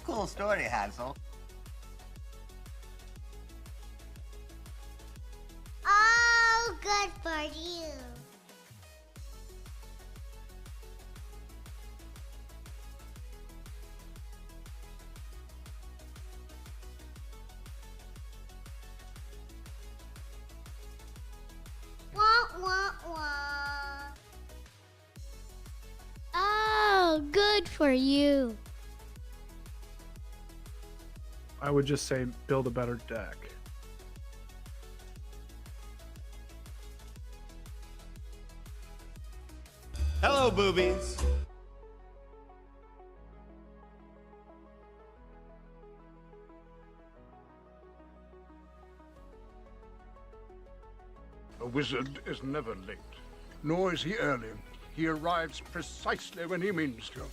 cool story, Hansel. Oh, good for you. Wah, wah, wah. Oh, good for you. I would just say build a better deck. Hello, boobies. A wizard is never late, nor is he early. He arrives precisely when he means to.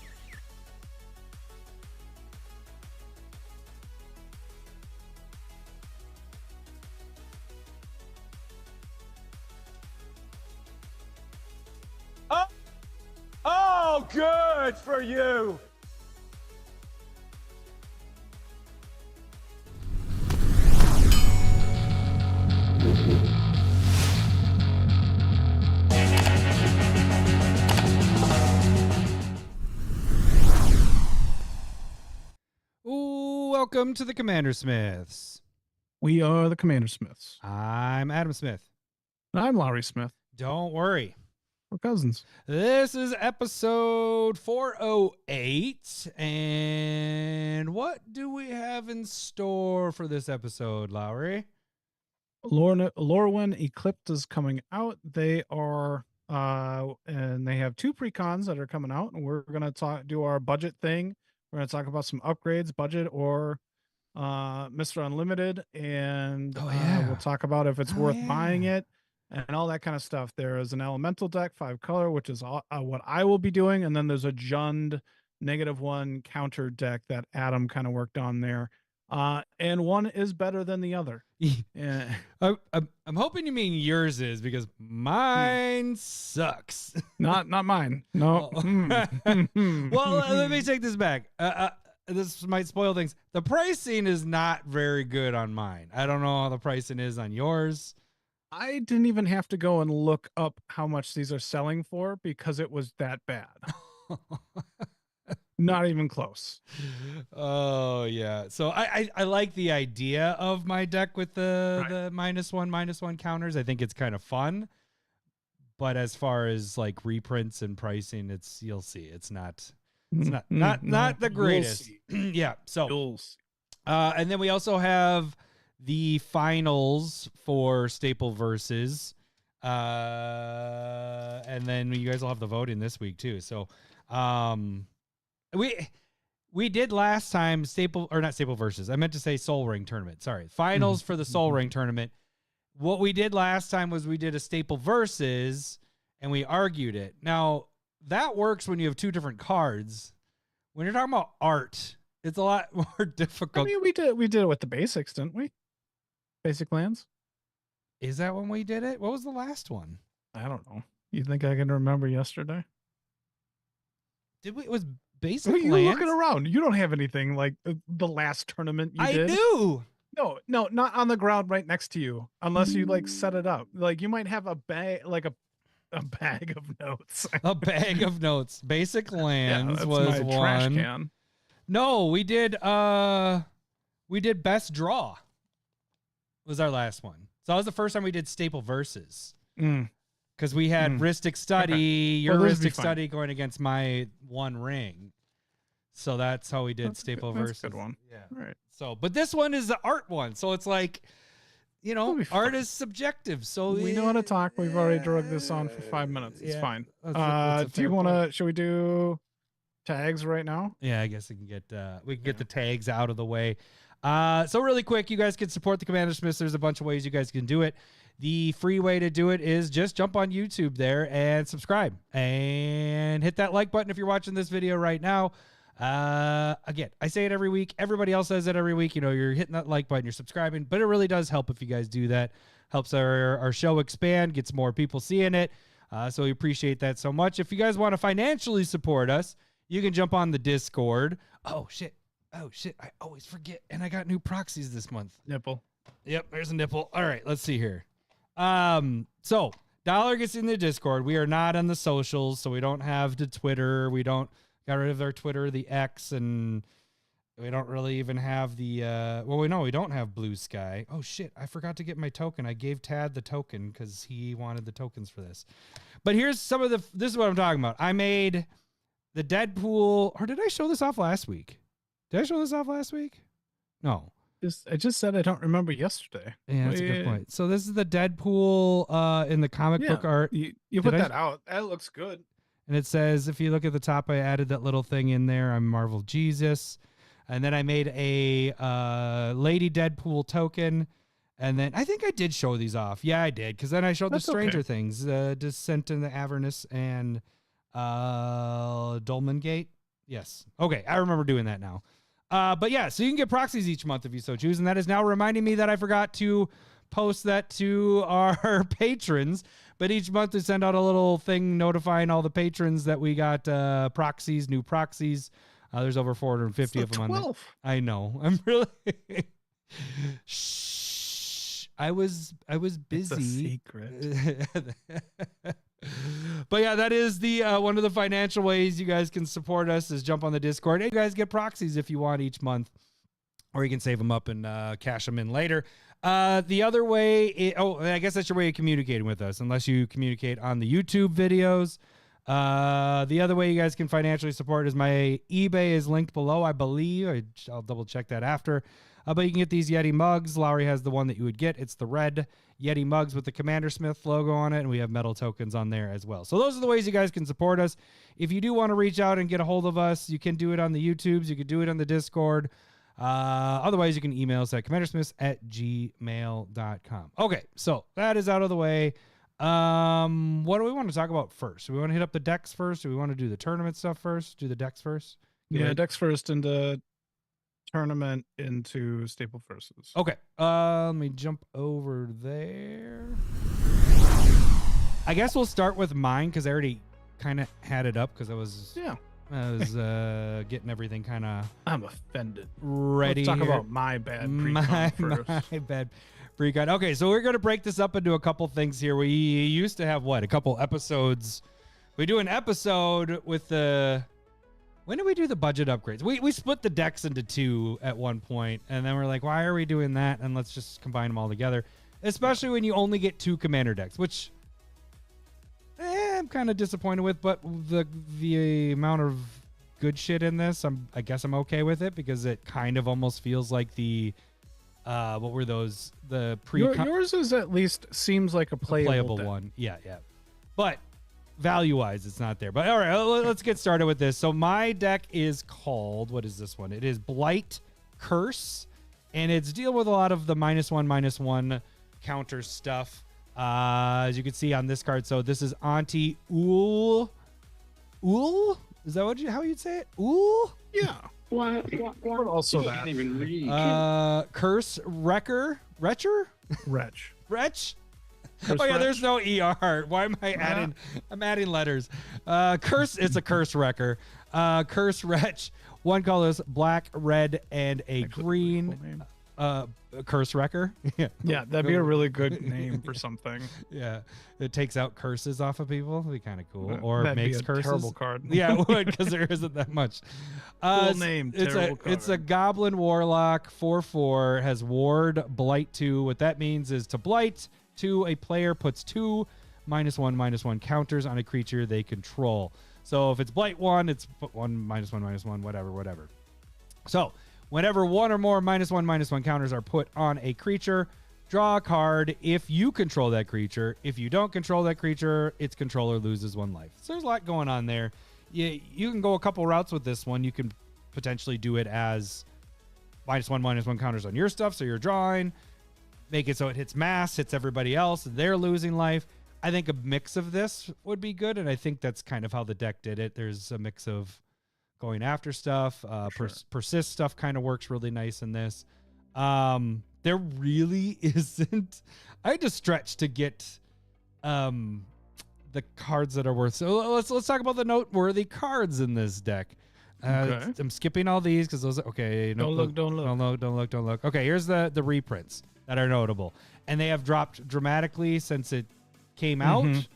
Oh, good for you. Ooh, welcome to the CommanderSmiths. We are the CommanderSmiths. I'm Adam Smith. I'm Lowry Smith. Don't worry. We're cousins. This is episode 408. And what do we have in store for this episode, Lowry? Lorwyn Eclipsed is coming out. They are, and they have 2 Precons that are coming out, and we're going to do our budget thing. We're going to talk about some upgrades, budget, or Mr. Unlimited, and we'll talk about if it's worth buying it and all that kind of stuff. There is an elemental deck, 5 color, which is what I will be doing, and then there's a Jund -1 counter deck that Adam kind of worked on there. And one is better than the other. Yeah. I'm hoping you mean yours is, because mine sucks. Not mine. No. Well, let me take this back. This might spoil things. The pricing is not very good on mine. I don't know how the pricing is on yours. I didn't even have to go and look up how much these are selling for because it was that bad. Not even close. Oh yeah. So I like the idea of my deck with the -1/-1 counters. I think it's kind of fun. But as far as like reprints and pricing, you'll see. It's not the greatest. Yeah. So and then we also have the finals for Staple Versus. And then you guys will have the voting this week too. So we did last time not Staple Versus. I meant to say Soul Ring tournament. Sorry. Finals for the Soul Ring tournament. What we did last time was we did a Staple Versus and we argued it. Now, that works when you have 2 different cards. When you're talking about art, it's a lot more difficult. I mean, we did it with the basics, didn't we? Basic lands. Is that when we did it? What was the last one? I don't know. You think I can remember yesterday? Did we? It was basic What are you lands? looking around? You don't have anything like the last tournament you did. I do. No, not on the ground right next to you, unless you like set it up. Like you might have a bag, like a bag of notes. A bag of notes. Basic lands that's was my one. trash can. No, we did Best Draw. Was our last one. So that was the first time we did Staple Versus. Because we had Ristic Study, your Ristic Study going against my One Ring. So that's how we did Staple Versus. That's a good one. Yeah. All right. So, but this one is the art one. So it's like, you know, art is subjective. So we know how to talk. We've already drug this on for 5 minutes. It's fine. Do you want to? Should we do tags right now? Yeah, I guess we can get the tags out of the way. So really quick, you guys can support the CommanderSmiths. There's a bunch of ways you guys can do it. The free way to do it is just jump on YouTube there and subscribe and hit that like button if you're watching this video right now. Again, I say it every week. Everybody else says it every week. You know, you're hitting that like button, you're subscribing, but it really does help if you guys do that. Helps our show expand, gets more people seeing it. So we appreciate that so much. If you guys want to financially support us, you can jump on the Discord. Oh shit. Oh shit, I always forget. And I got new proxies this month. Nipple. Yep, there's a nipple. All right, let's see here. So Dollar gets in the Discord. We are not on the socials, so we don't have the Twitter. We don't got rid of our Twitter, the X, and we don't really even have the we don't have Blue Sky. Oh shit, I forgot to get my token. I gave Tad the token because he wanted the tokens for this. But here's some of this is what I'm talking about. I made the Deadpool, or did I show this off last week? Did I show this off last week? No. I just said I don't remember yesterday. Yeah, that's a good point. So this is the Deadpool in the comic book art. You put that out. That looks good. And it says, if you look at the top, I added that little thing in there. I'm Marvel Jesus. And then I made a Lady Deadpool token. And then I think I did show these off. Yeah, I did. Because then I showed the Stranger Things, Descent in the Avernus and Dolmen Gate. Yes. Okay, I remember doing that now. But yeah, so you can get proxies each month if you so choose. And that is now reminding me that I forgot to post that to our patrons. But each month we send out a little thing notifying all the patrons that we got proxies, new proxies. There's over 450 of them on there. I know. I'm really shh. I was busy. It's a secret. But yeah, that is the one of the financial ways you guys can support us is jump on the Discord. And you guys get proxies if you want each month, or you can save them up and cash them in later. The other way, I guess that's your way of communicating with us, unless you communicate on the YouTube videos. The other way you guys can financially support is my eBay is linked below, I believe. I'll double check that after. But you can get these Yeti mugs. Lowry has the one that you would get. It's the red Yeti mugs with the CommanderSmiths logo on it, and we have metal tokens on there as well. So those are the ways you guys can support us. If you do want to reach out and get a hold of us, you can do it on the YouTubes. You can do it on the Discord. Otherwise, you can email us at commandersmiths@gmail.com. Okay, so that is out of the way. What do we want to talk about first? Do we want to hit up the decks first? Do we want to do the tournament stuff first? Do the decks first? Yeah, decks first into tournament into staple versus. Okay. Let me jump over there. I guess we'll start with mine because I already kind of had it up because I was getting everything kind of. I'm offended. Ready. Let's talk about my bad Precon first. My bad Precon. Okay, so we're gonna break this up into a couple things here. We used to have a couple episodes. We do an episode with the. When did we do the budget upgrades? We split the decks into two at one point, and then we're like, why are we doing that? And let's just combine them all together. Especially when you only get two commander decks, which I'm kind of disappointed with. But the amount of good shit in this, I guess I'm okay with it because it kind of almost feels like the what were those? The yours is at least seems like a playable one. Yeah. But value-wise, it's not there. But all right, let's get started with this. So my deck is called, what is this one? It is Blight Curse, and it's deal with a lot of the -1/-1 counter stuff. As you can see on this card, so this is Auntie Ool. Ool? Is that how you'd say it? Ool? Yeah. Or also that. Can't even read. Curse Wrecker? Wretch? Curse oh yeah, Wretch. there's no ER. Why am I adding? I'm adding letters. Curse. It's a Curse Wrecker. Curse Wretch. One color is black, red, and a green. Curse Wrecker. Yeah, that'd be a really good name for something. Yeah, it takes out curses off of people. It'd be kind of cool. Or That'd makes be a curses. terrible card. Yeah, it would because there isn't that much. Cool name. Terrible card. It's a Goblin Warlock 4/4 has Ward Blight 2. What that means is to Blight 2, a player puts 2 -1/-1 counters on a creature they control. So if it's Blight 1, it's put 1 -1/-1, whatever. So whenever one or more -1/-1 counters are put on a creature, draw a card if you control that creature. If you don't control that creature, its controller loses 1 life. So there's a lot going on there. You can go a couple routes with this one. You can potentially do it as -1/-1 counters on your stuff, so you're drawing. Make it so it hits mass, hits everybody else, they're losing life. I think a mix of this would be good, and I think that's kind of how the deck did it. There's a mix of going after stuff. Persist stuff kind of works really nice in this. There really isn't. I had to stretch to get the cards that are worth. So let's talk about the noteworthy cards in this deck. Okay. I'm skipping all these because those. Okay, Don't look. Don't look. Okay, here's the reprints that are notable, and they have dropped dramatically since it came out.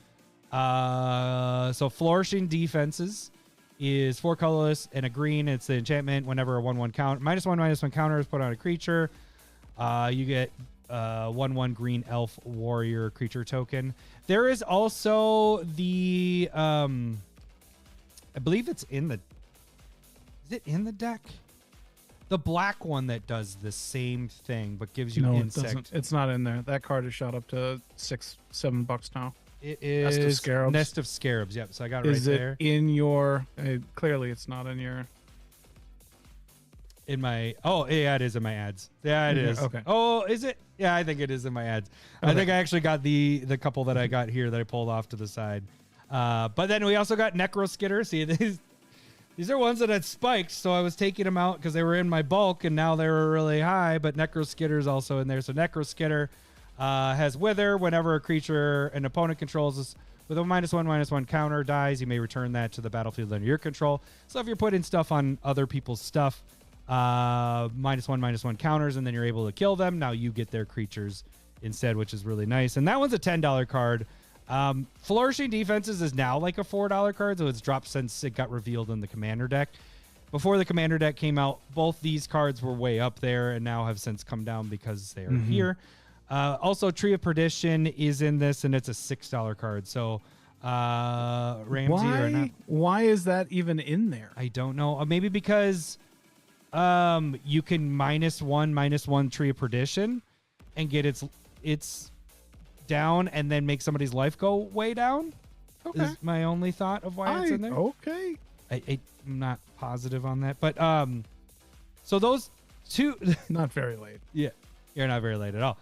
So flourishing defenses is 4 colorless and a green. It's the enchantment. Whenever a 1/1 count -1/-1 counter is put on a creature, you get 1/1 green elf warrior creature token. There is also the I believe it's in the. Is it in the deck? The black one that does the same thing but gives you No, it insect. doesn't. It's not in there. That card is shot up to $6-7 now. It is Nest of Scarabs. Nest of Scarabs. Yep. So I got it Is right it there. in your? Clearly, it's not in your. In my yeah, it is in my ads. Yeah, it Okay, is. okay. Oh, is it? Yeah, I think it is in my ads. I think I actually got the couple that I got here that I pulled off to the side. But then we also got Necroskitter. See, these are ones that had spiked, so I was taking them out because they were in my bulk, and now they were really high. But Necroskitter is also in there. So Necroskitter has Wither. Whenever a creature an opponent controls is with a -1/-1 counter dies, you may return that to the battlefield under your control. So if you're putting stuff on other people's stuff, -1/-1 counters, and then you're able to kill them. Now you get their creatures instead, which is really nice. And that one's a $10 card. Flourishing Defenses is now like a $4 card, so it's dropped since it got revealed in the Commander deck. Before the Commander deck came out, both these cards were way up there and now have since come down because they are here. Also, Tree of Perdition is in this, and it's a $6 card. So, Ramsey or not? Why is that even in there? I don't know. Maybe because you can -1/-1 Tree of Perdition and get its down and then make somebody's life go way down. Okay. Is my only thought of why it's in there. Okay. I'm not positive on that, but so those two. Not very late. Yeah, you're not very late at all.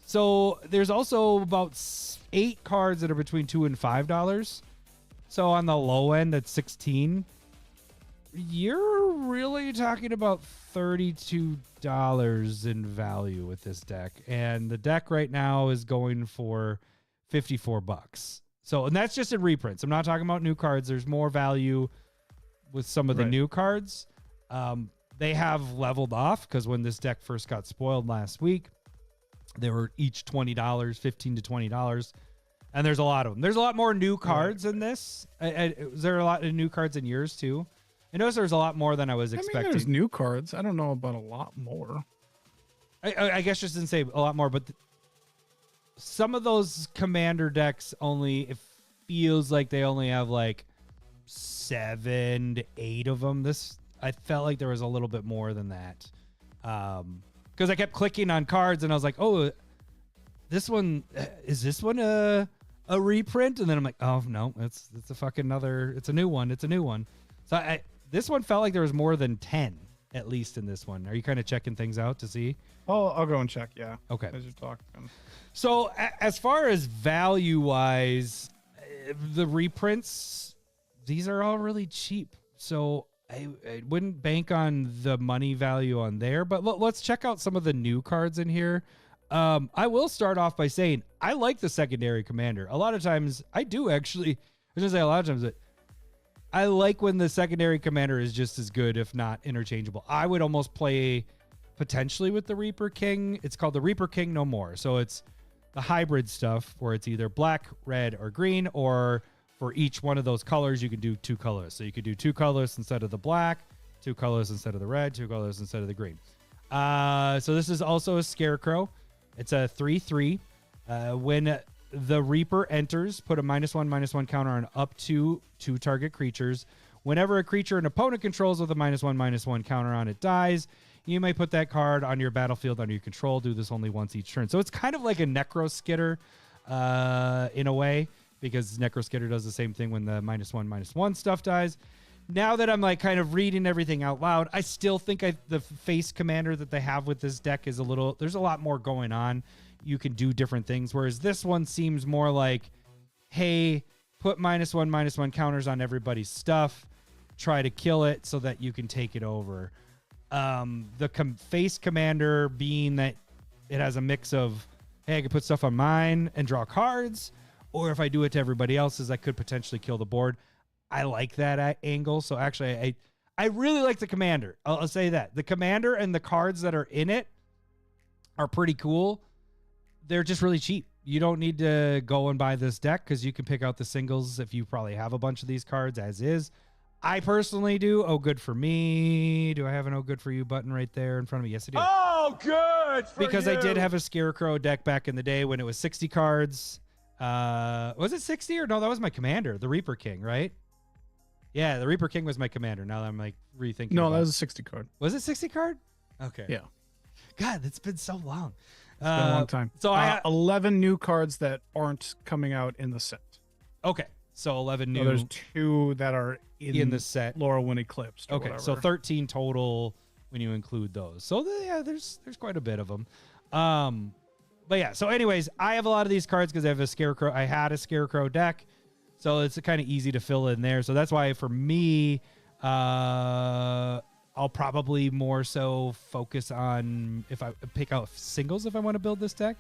So there's also about 8 cards that are between $2 and $5. So on the low end, that's 16. You're really talking about $32 in value with this deck, and the deck right now is going for $54. So, and that's just in reprints. I'm not talking about new cards. There's more value with some of the new cards. They have leveled off because when this deck first got spoiled last week, they were each $20, $15 to $20, and there's a lot of them. There's a lot more new cards in this. Was there a lot of new cards in yours too? I noticed there's a lot more than I was expecting. I mean, there's new cards. I don't know about a lot more. I guess just didn't say a lot more, but some of those Commander decks it feels like they only have like 7 to 8 of them. I felt like there was a little bit more than that. Because I kept clicking on cards and I was like, oh, is this one a reprint? And then I'm like, oh no, it's a fucking it's a new one. It's a new one. So this one felt like there was more than 10 at least in this one. Are you kind of checking things out to see? Oh, I'll go and check. Yeah. Okay. As you're talking. So as far as value wise, the reprints, these are all really cheap. So I wouldn't bank on the money value on there, but let's check out some of the new cards in here. I will start off by saying I like the secondary commander. A lot of times I do actually. I shouldn't say a lot of times, but I like when the secondary commander is just as good, if not interchangeable. I would almost play potentially with the Reaper King. It's called the Reaper King no more. So it's the hybrid stuff where it's either black, red, or green, or for each one of those colors, you can do 2 colors. So you could do 2 colors instead of the black, 2 colors instead of the red, 2 colors instead of the green. So this is also a Scarecrow. It's a 3/3. When the Reaper enters, put a -1/-1 counter on up to 2 target creatures. Whenever a creature an opponent controls with a -1/-1 counter on it dies, you may put that card on your battlefield under your control. Do this only once each turn. So it's kind of like a Necroskitter in a way, because Necroskitter does the same thing when the -1/-1 stuff dies. Now that I'm like kind of reading everything out loud, I still think the face commander that they have with this deck is there's a lot more going on. You can do different things, whereas this one seems more like, hey, put -1/-1 counters on everybody's stuff, try to kill it so that you can take it over. The face commander being that it has a mix of, hey, I could put stuff on mine and draw cards, or if I do it to everybody else's, I could potentially kill the board. I like that angle. So actually, I really like the commander. I'll say that. The commander and the cards that are in it are pretty cool. They're just really cheap. You don't need to go and buy this deck because you can pick out the singles if you probably have a bunch of these cards as is. I personally do. Oh, good for me. Do I have an oh, good for you button right there in front of me? Yes, I do. Oh, good for Because you. I did have a Scarecrow deck back in the day when it was 60 cards. Was it 60 or no? That was my commander, the Reaper King, right? Yeah, the Reaper King was my commander. Now that I'm like rethinking. No, about that it. was a 60 card. Was it 60 card? Okay. Yeah. God, it's been so long. It's been a long time. So I 11 new cards that aren't coming out in the set. okay. So 11 new So there's 2 that are in the set. Lorwyn Eclipsed. Or Okay, so whatever. 13 total when you include those. So yeah, there's quite a bit of them. But yeah. So anyways, I have a lot of these cards because I have a Scarecrow. I had a Scarecrow deck, so it's kind of easy to fill in there. So that's why for me, I'll probably more so focus on if I pick out singles if I want to build this deck.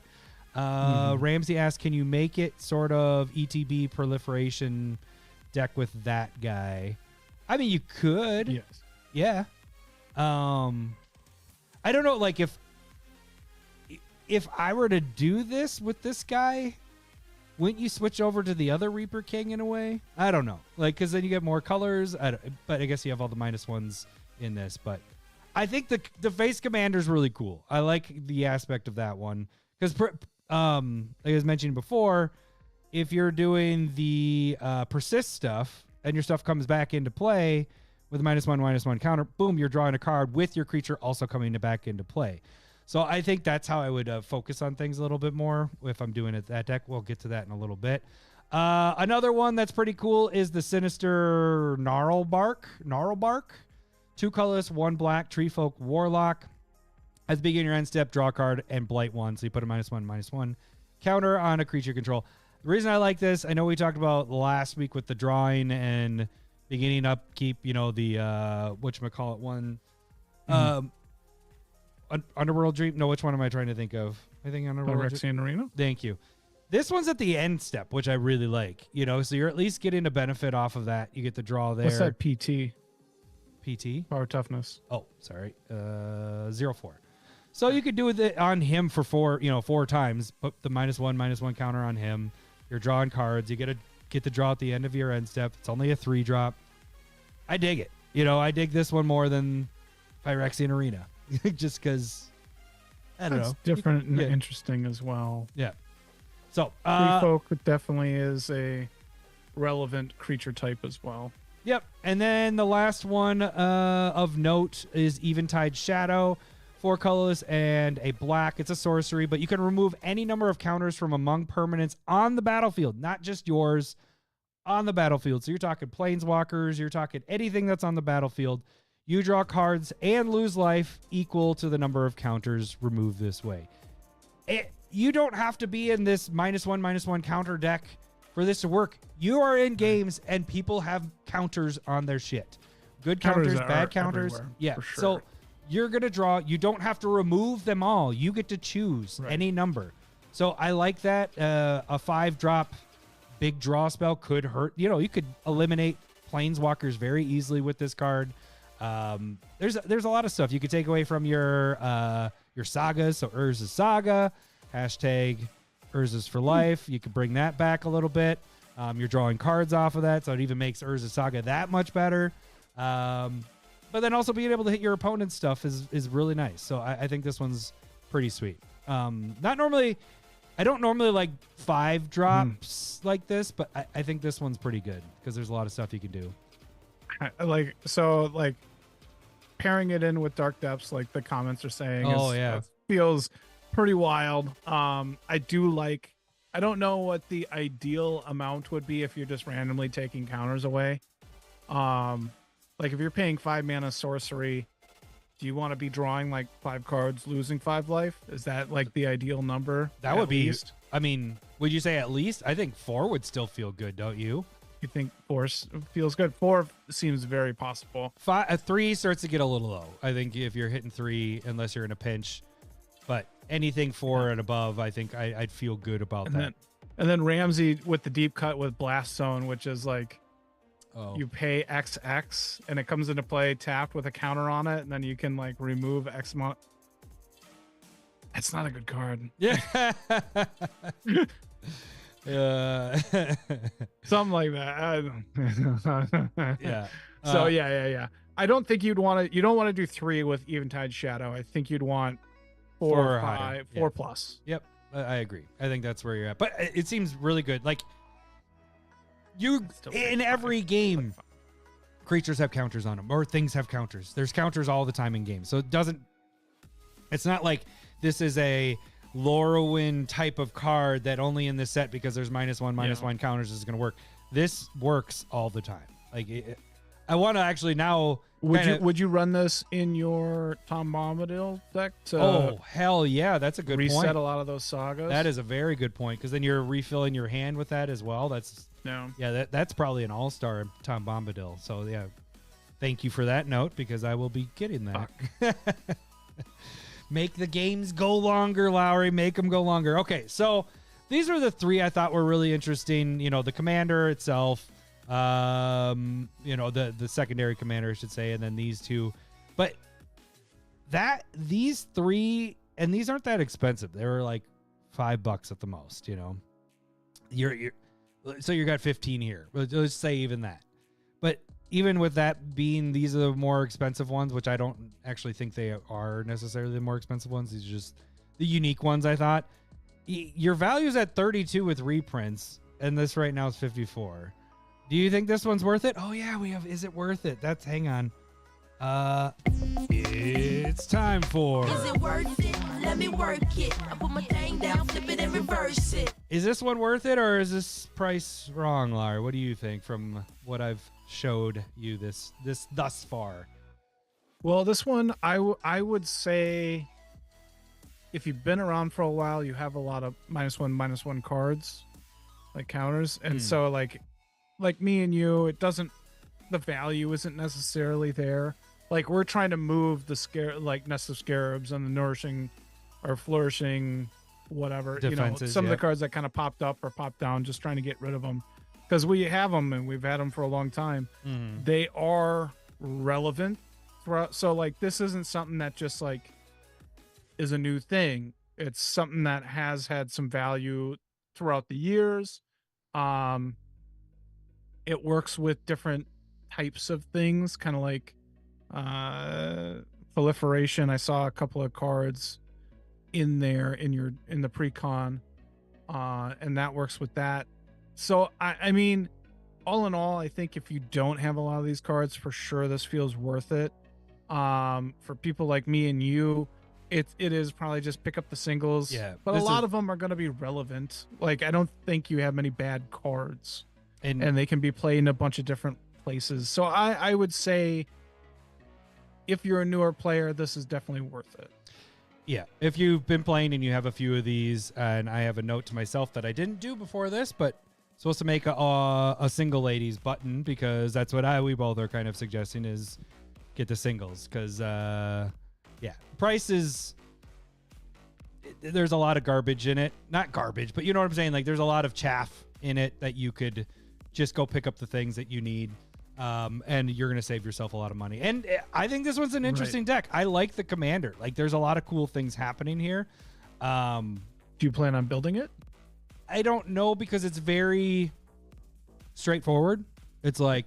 Ramsey asked, can you make it sort of ETB proliferation deck with that guy? I mean, you could. Yes. Yeah. I don't know, like if I were to do this with this guy, wouldn't you switch over to the other Reaper King in a way? I don't know. Like, because then you get more colors. But I guess you have all the -1s in this. But I think the face commander is really cool. I like the aspect of that one. Because, like I was mentioning before, if you're doing the persist stuff and your stuff comes back into play with a -1/-1 counter, boom, you're drawing a card with your creature also coming back into play. So I think that's how I would focus on things a little bit more if I'm doing it that deck. We'll get to that in a little bit. Another one that's pretty cool is the Sinister Gnarlbark. 2 colorless, 1 black, Tree Folk Warlock. At the beginning of your end step, draw a card and Blight 1. So you put a -1/-1 counter on a creature control. The reason I like this, I know we talked about last week with the drawing and beginning upkeep, you know, the whatchamacallit one. Underworld Dream? No, which one am I trying to think of? I think Underworld Dream. Phyrexian Arena? Thank you. This one's at the end step, which I really like. You know, so you're at least getting a benefit off of that. You get the draw there. What's that PT? PT? Power toughness. Oh, sorry. 0-4. So you could do it on him for 4 times. Put the -1/-1 counter on him. You're drawing cards. You get the draw at the end of your end step. It's only a 3-drop. I dig it. You know, I dig this one more than Phyrexian Arena. Just because, I don't know. It's different and Yeah. interesting as well. Yeah. So, Free Folk definitely is a relevant creature type as well. yep. And then the last one of note is Eventide Shadow. 4 colorless and a black. It's a sorcery, but you can remove any number of counters from among permanents on the battlefield, not just yours, on the battlefield. So you're talking planeswalkers, you're talking anything that's on the battlefield. You draw cards and lose life equal to the number of counters removed this way. You don't have to be in this -1/-1 counter deck for this to work. You are in games and people have counters on their shit. Good counters, are bad counters. everywhere, Yeah. for sure. So you're going to draw. You don't have to remove them all. You get to choose Right. any number. So I like that. A 5-drop big draw spell could hurt. You know, you could eliminate planeswalkers very easily with this card. There's a lot of stuff you could take away from your sagas. So Urza's Saga, #Urza's for life. You could bring that back a little bit. You're drawing cards off of that, so it even makes Urza's Saga that much better. But then also being able to hit your opponent's stuff is really nice. So I think this one's pretty sweet. Not normally, I don't normally like 5 drops like this, but I think this one's pretty good because there's a lot of stuff you can do. Like pairing it in with Dark Depths, like the comments are saying, feels pretty wild. I don't know what the ideal amount would be if you're just randomly taking counters away. Like if you're paying 5 mana sorcery, do you want to be drawing like 5 cards, losing 5 life? Is that like the ideal number? That would be. I mean, would you say at least? I think 4 would still feel good, don't you? You think 4 feels good? 4 seems very possible. 3 starts to get a little low. I think if you're hitting 3, unless you're in a pinch, but anything 4 and above, I think I'd feel good about that. And then Ramsey with the deep cut with Blast Zone, which is like Oh. you pay XX and it comes into play tapped with a counter on it, and then you can like remove X amount. That's not a good card. Yeah. Something like that. Yeah. So yeah. I don't think you don't want to do 3 with Eventide Shadow. I think you'd want 4 4 or or higher. 5, Yeah. 4 plus. Yep, I agree. I think that's where you're at. But it seems really good. Like you Still in like every 5. game, creatures have counters on them, or things have counters. There's counters all the time in games, so it's not like this is a Lorwyn type of card that only in this set because there's -1/-1 counters is going to work. This works all the time. Like I want to actually now. Would you run this in your Tom Bombadil deck to Oh hell yeah, that's a good reset point. a lot of those sagas? That is a very good point because then you're refilling your hand with that as well. That's probably an all-star Tom Bombadil. So yeah, thank you for that note because I will be getting that. Make the games go longer, Lowry. Make them go longer. Okay, so these were the 3 I thought were really interesting. You know, the commander itself, you know, the secondary commander, I should say, and then these 2. But these 3, and these aren't that expensive. They were like $5 at the most, you know. So you got 15 here. Let's say even that. But even with that being, these are the more expensive ones, which I don't actually think they are necessarily the more expensive ones. These are just the unique ones, I thought. Your value's at 32 with reprints, and this right now is 54. Do you think this one's worth it? Oh yeah, we have. Is it worth it? Hang on. It's time for. Is it worth it? Let me work it. I put my thing down, flip it and reverse it. Is this one worth it, or is this price wrong, Lar? What do you think from what I've showed you this thus far? Well, this one I would say if you've been around for a while, you have a lot of -1/-1 cards, like counters, and so like me and you, the value isn't necessarily there. Like we're trying to move the Nest of Scarabs and the Nourishing or Flourishing, whatever, Defenses, some of the cards that kind of popped up or popped down, just trying to get rid of them because we have them and we've had them for a long time. They are relevant throughout. So like this isn't something that just like is a new thing. It's something that has had some value throughout the years. It works with different types of things, kind of like proliferation. I saw a couple of cards in there in the Precon, and that works with that. So I mean, all in all, I think if you don't have a lot of these cards, for sure this feels worth it. For people like me and you, it is probably just pick up the singles. Yeah, but a lot of them are going to be relevant. Like I don't think you have many bad cards, and they can be played in a bunch of different places. So I would say if you're a newer player, this is definitely worth it. Yeah, if you've been playing and you have a few of these, and I have a note to myself that I didn't do before this, but supposed to make a single ladies button because that's what we both are kind of suggesting is get the singles because price is there's a lot of garbage in it. Not garbage, but you know what I'm saying? Like there's a lot of chaff in it that you could just go pick up the things that you need. And you're going to save yourself a lot of money. And I think this one's an interesting deck. I like the commander. Like there's a lot of cool things happening here. Do you plan on building it? I don't know because it's very straightforward. It's like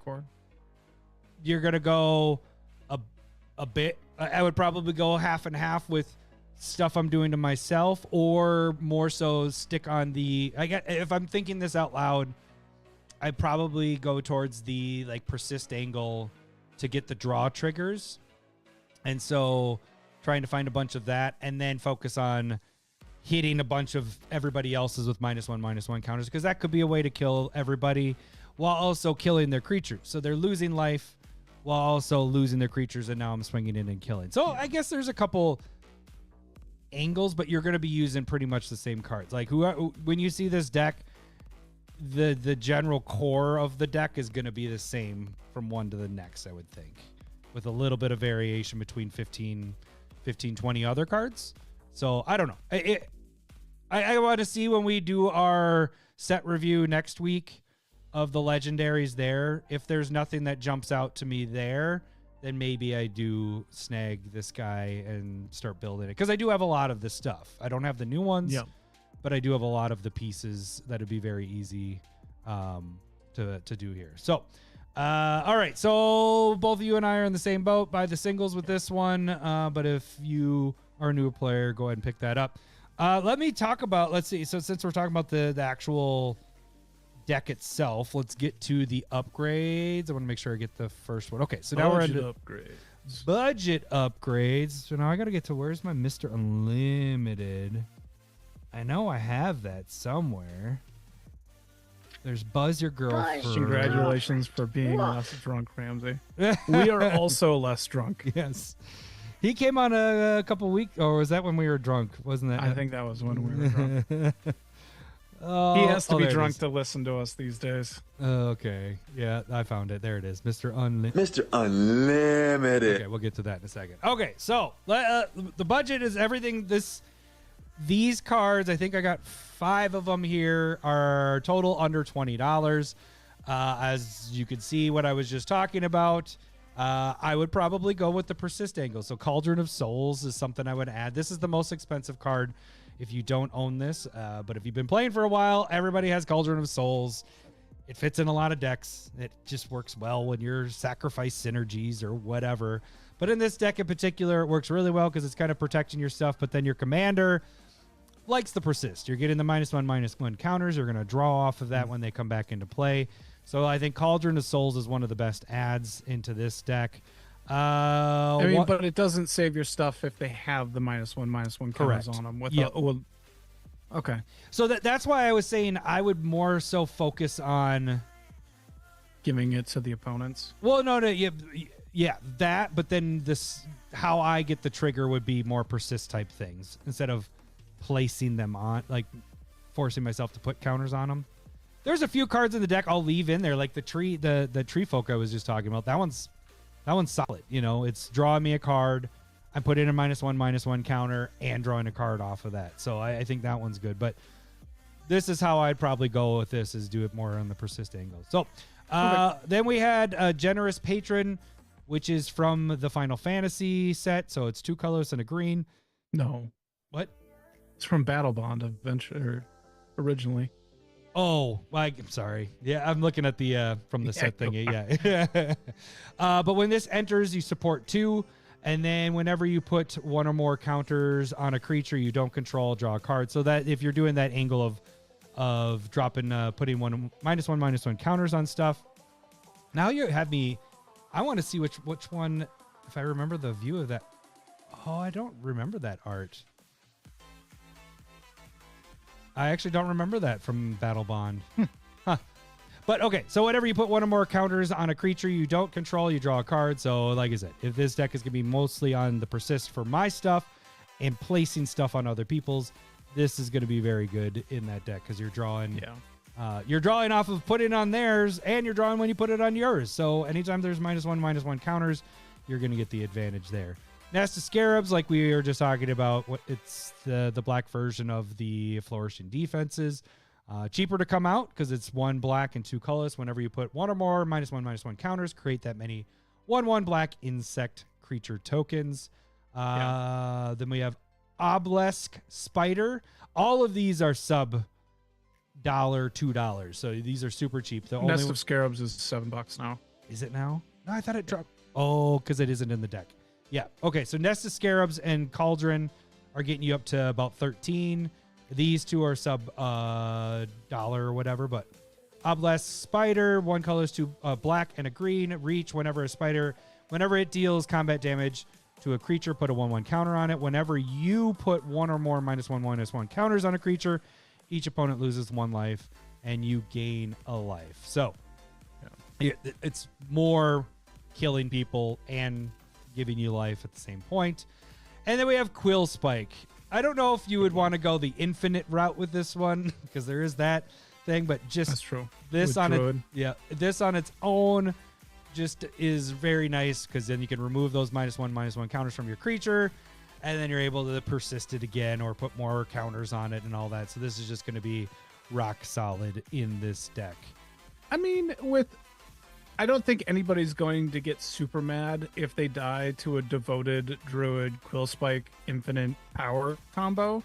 you're going to go a bit. I would probably go half and half with stuff I'm doing to myself or more so stick on if I'm thinking this out loud, I'd probably go towards the like persist angle to get the draw triggers. And so trying to find a bunch of that and then focus on hitting a bunch of everybody else's with -1/-1 counters because that could be a way to kill everybody while also killing their creatures. So they're losing life while also losing their creatures, and now I'm swinging in and killing. So I guess there's a couple angles, but you're going to be using pretty much the same cards. Like when you see this deck, the general core of the deck is going to be the same from one to the next, I would think, with a little bit of variation between 15, 20 other cards. So I don't know. I want to see when we do our set review next week of the legendaries there. If there's nothing that jumps out to me there, then maybe I do snag this guy and start building it. Because I do have a lot of this stuff. I don't have the new ones, but I do have a lot of the pieces that would be very easy to do here. So, all right. So both of you and I are in the same boat. Buy the singles with this one. But if you are a new player, go ahead and pick that up. Let me talk about, let's see. So since we're talking about the actual deck itself, let's get to the upgrades. I want to make sure I get the first one. Okay, so now we're into budget upgrades. So now I got to get to, where's my Mr. Unlimited? I know I have that somewhere. There's Buzz Your Girlfriend. Congratulations for being less drunk, Ramsey. We are also less drunk. Yes. He came on a couple weeks, or was that when we were drunk? Wasn't that? I think that was when we were drunk. He has to be drunk to listen to us these days. Okay. Yeah, I found it. There it is. Mr. Unlimited. Mr. Unlimited. Okay, we'll get to that in a second. Okay, so the budget is everything. These cards, I think I got 5 of them here, are total under $20. As you can see what I was just talking about, I would probably go with the persist angle. So Cauldron of Souls is something I would add. This is the most expensive card if you don't own this. But if you've been playing for a while, everybody has Cauldron of Souls. It fits in a lot of decks. It just works well when you're sacrifice synergies or whatever. But in this deck in particular, it works really well because it's kind of protecting your stuff. But then your commander likes the persist. You're getting the -1/-1 counters. You're going to draw off of that when they come back into play. So I think Cauldron of Souls is one of the best adds into this deck. But it doesn't save your stuff if they have the -1/-1 counters on them. Okay. So that's why I was saying I would more so focus on giving it to the opponents. Well, no, yeah, that. But then how I get the trigger would be more persist type things instead of placing them on, like forcing myself to put counters on them. There's a few cards in the deck I'll leave in there, like the tree folk I was just talking about. That one's solid. You know, it's drawing me a card. I put in a -1/-1 counter and drawing a card off of that. So I think that one's good. But this is how I'd probably go with this, is do it more on the persist angle. So then we had a Generous Patron, which is from the Final Fantasy set. So it's 2 colors and a green. No. What? It's from Battle Bond originally. Oh, I'm sorry. Yeah, I'm looking at the from the set thing. Yeah. But when this enters, you support 2, and then whenever you put 1 or more counters on a creature you don't control, draw a card. So that if you're doing that angle of dropping, putting -1/-1 counters on stuff. Now you have me. I want to see which one. If I remember the view of that. Oh, I don't remember that art. I actually don't remember that from Battle Bond. Huh. But okay, so whenever you put 1 or more counters on a creature you don't control, you draw a card. So like I said, if this deck is going to be mostly on the persist for my stuff and placing stuff on other people's, this is going to be very good in that deck because you're drawing. Yeah. You're drawing off of putting on theirs, and you're drawing when you put it on yours. So anytime there's -1/-1 counters, you're going to get the advantage there. Nest of Scarabs, like we were just talking about, it's the black version of the Flourishing Defenses. Cheaper to come out because it's 1 black and 2 colorless. Whenever you put 1 or more -1/-1 counters, create that many 1/1 black insect creature tokens. Then we have Obelisk Spider. All of these are sub $1, $2. So these are super cheap. The Nest of Scarabs is $7 now. Is it now? No, I thought it dropped. Oh, because it isn't in the deck. Yeah. Okay. So Nest of Scarabs and Cauldron are getting you up to about 13. These 2 are sub $1 or whatever. But Obelisk Spider, 1 color is 2 black and a green. Reach whenever it deals combat damage to a creature, put a 1/1 counter on it. Whenever you put 1 or more -1/-1 counters on a creature, each opponent loses 1 life and you gain a life. So it's more killing people and giving you life at the same point. And then we have Quill Spike. I don't know if you would want to go the infinite route with this one because there is that thing, but just that's true. This on its own just is very nice because then you can remove those -1/-1 counters from your creature, and then you're able to persist it again or put more counters on it and all that. So this is just going to be rock solid in this deck. I mean, I don't think anybody's going to get super mad if they die to a devoted druid Quillspike infinite power combo.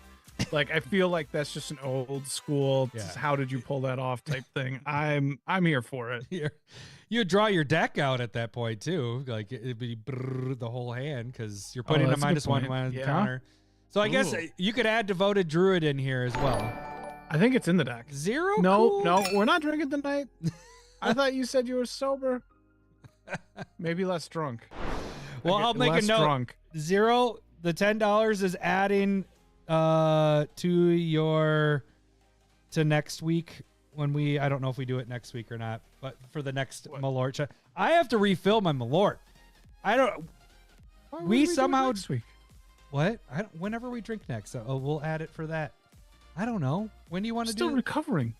Like, I feel like that's just an old school, how did you pull that off type thing. I'm here for it. You draw your deck out at that point too. Like it'd be the whole hand because you're putting a -1/-1 counter. So I guess you could add devoted druid in here as well. I think it's in the deck. 0? No, Cool. no, we're not drinking tonight. I thought you said you were sober. Maybe less drunk. Well, I'll make a note. Drunk. 0. The $10 is adding to next week when I don't know if we do it next week or not, but for the next Malort, I have to refill my Malort. I don't. Why We would do it somehow next week? What? Whenever we drink next, so we'll add it for that. I don't know. When do you want to do Still it? recovering.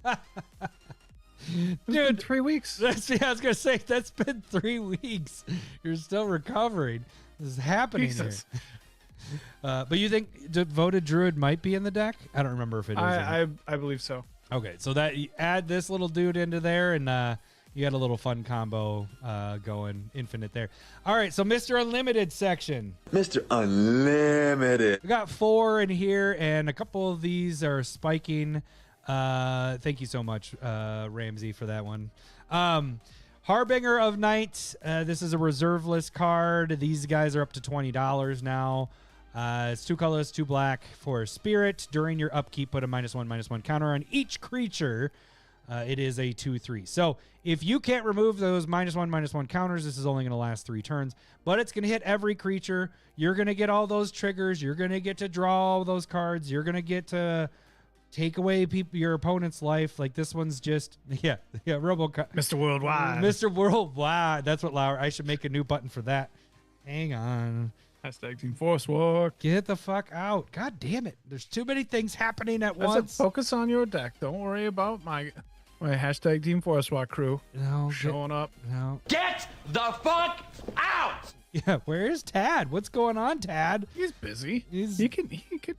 Dude, It's been 3 weeks. I was gonna say that's been 3 weeks. You're still recovering. This is happening Jesus. here. But you think devoted druid might be in the deck? I don't remember if it is. I believe so. Okay, so that you add this little dude into there, and you got a little fun combo going infinite there. All right, so Mr. Unlimited section. Mr. Unlimited. We got 4 in here, and a couple of these are spiking. Thank you so much, Ramsey, for that one. Harbinger of Night. This is a reserve list card. These guys are up to $20 now. It's 2 colors, 2 black for spirit. During your upkeep, put a -1/-1 counter on each creature. It is a 2/3. So if you can't remove those -1/-1 counters, this is only going to last 3 turns, but it's going to hit every creature. You're going to get all those triggers. You're going to get to draw all those cards. You're going to get to take away your opponent's life. Like this one's just, RoboCop. Mr. Worldwide. Mr. Worldwide. That's what Lauer. I should make a new button for that. Hang on. Hashtag Team Force War. Get the fuck out. God damn it. There's too many things happening at once. Focus on your deck. Don't worry about my hashtag Team Force War crew No, showing up. No. Get the fuck out! Yeah, where's Tad? What's going on, Tad? He's busy. He's- He could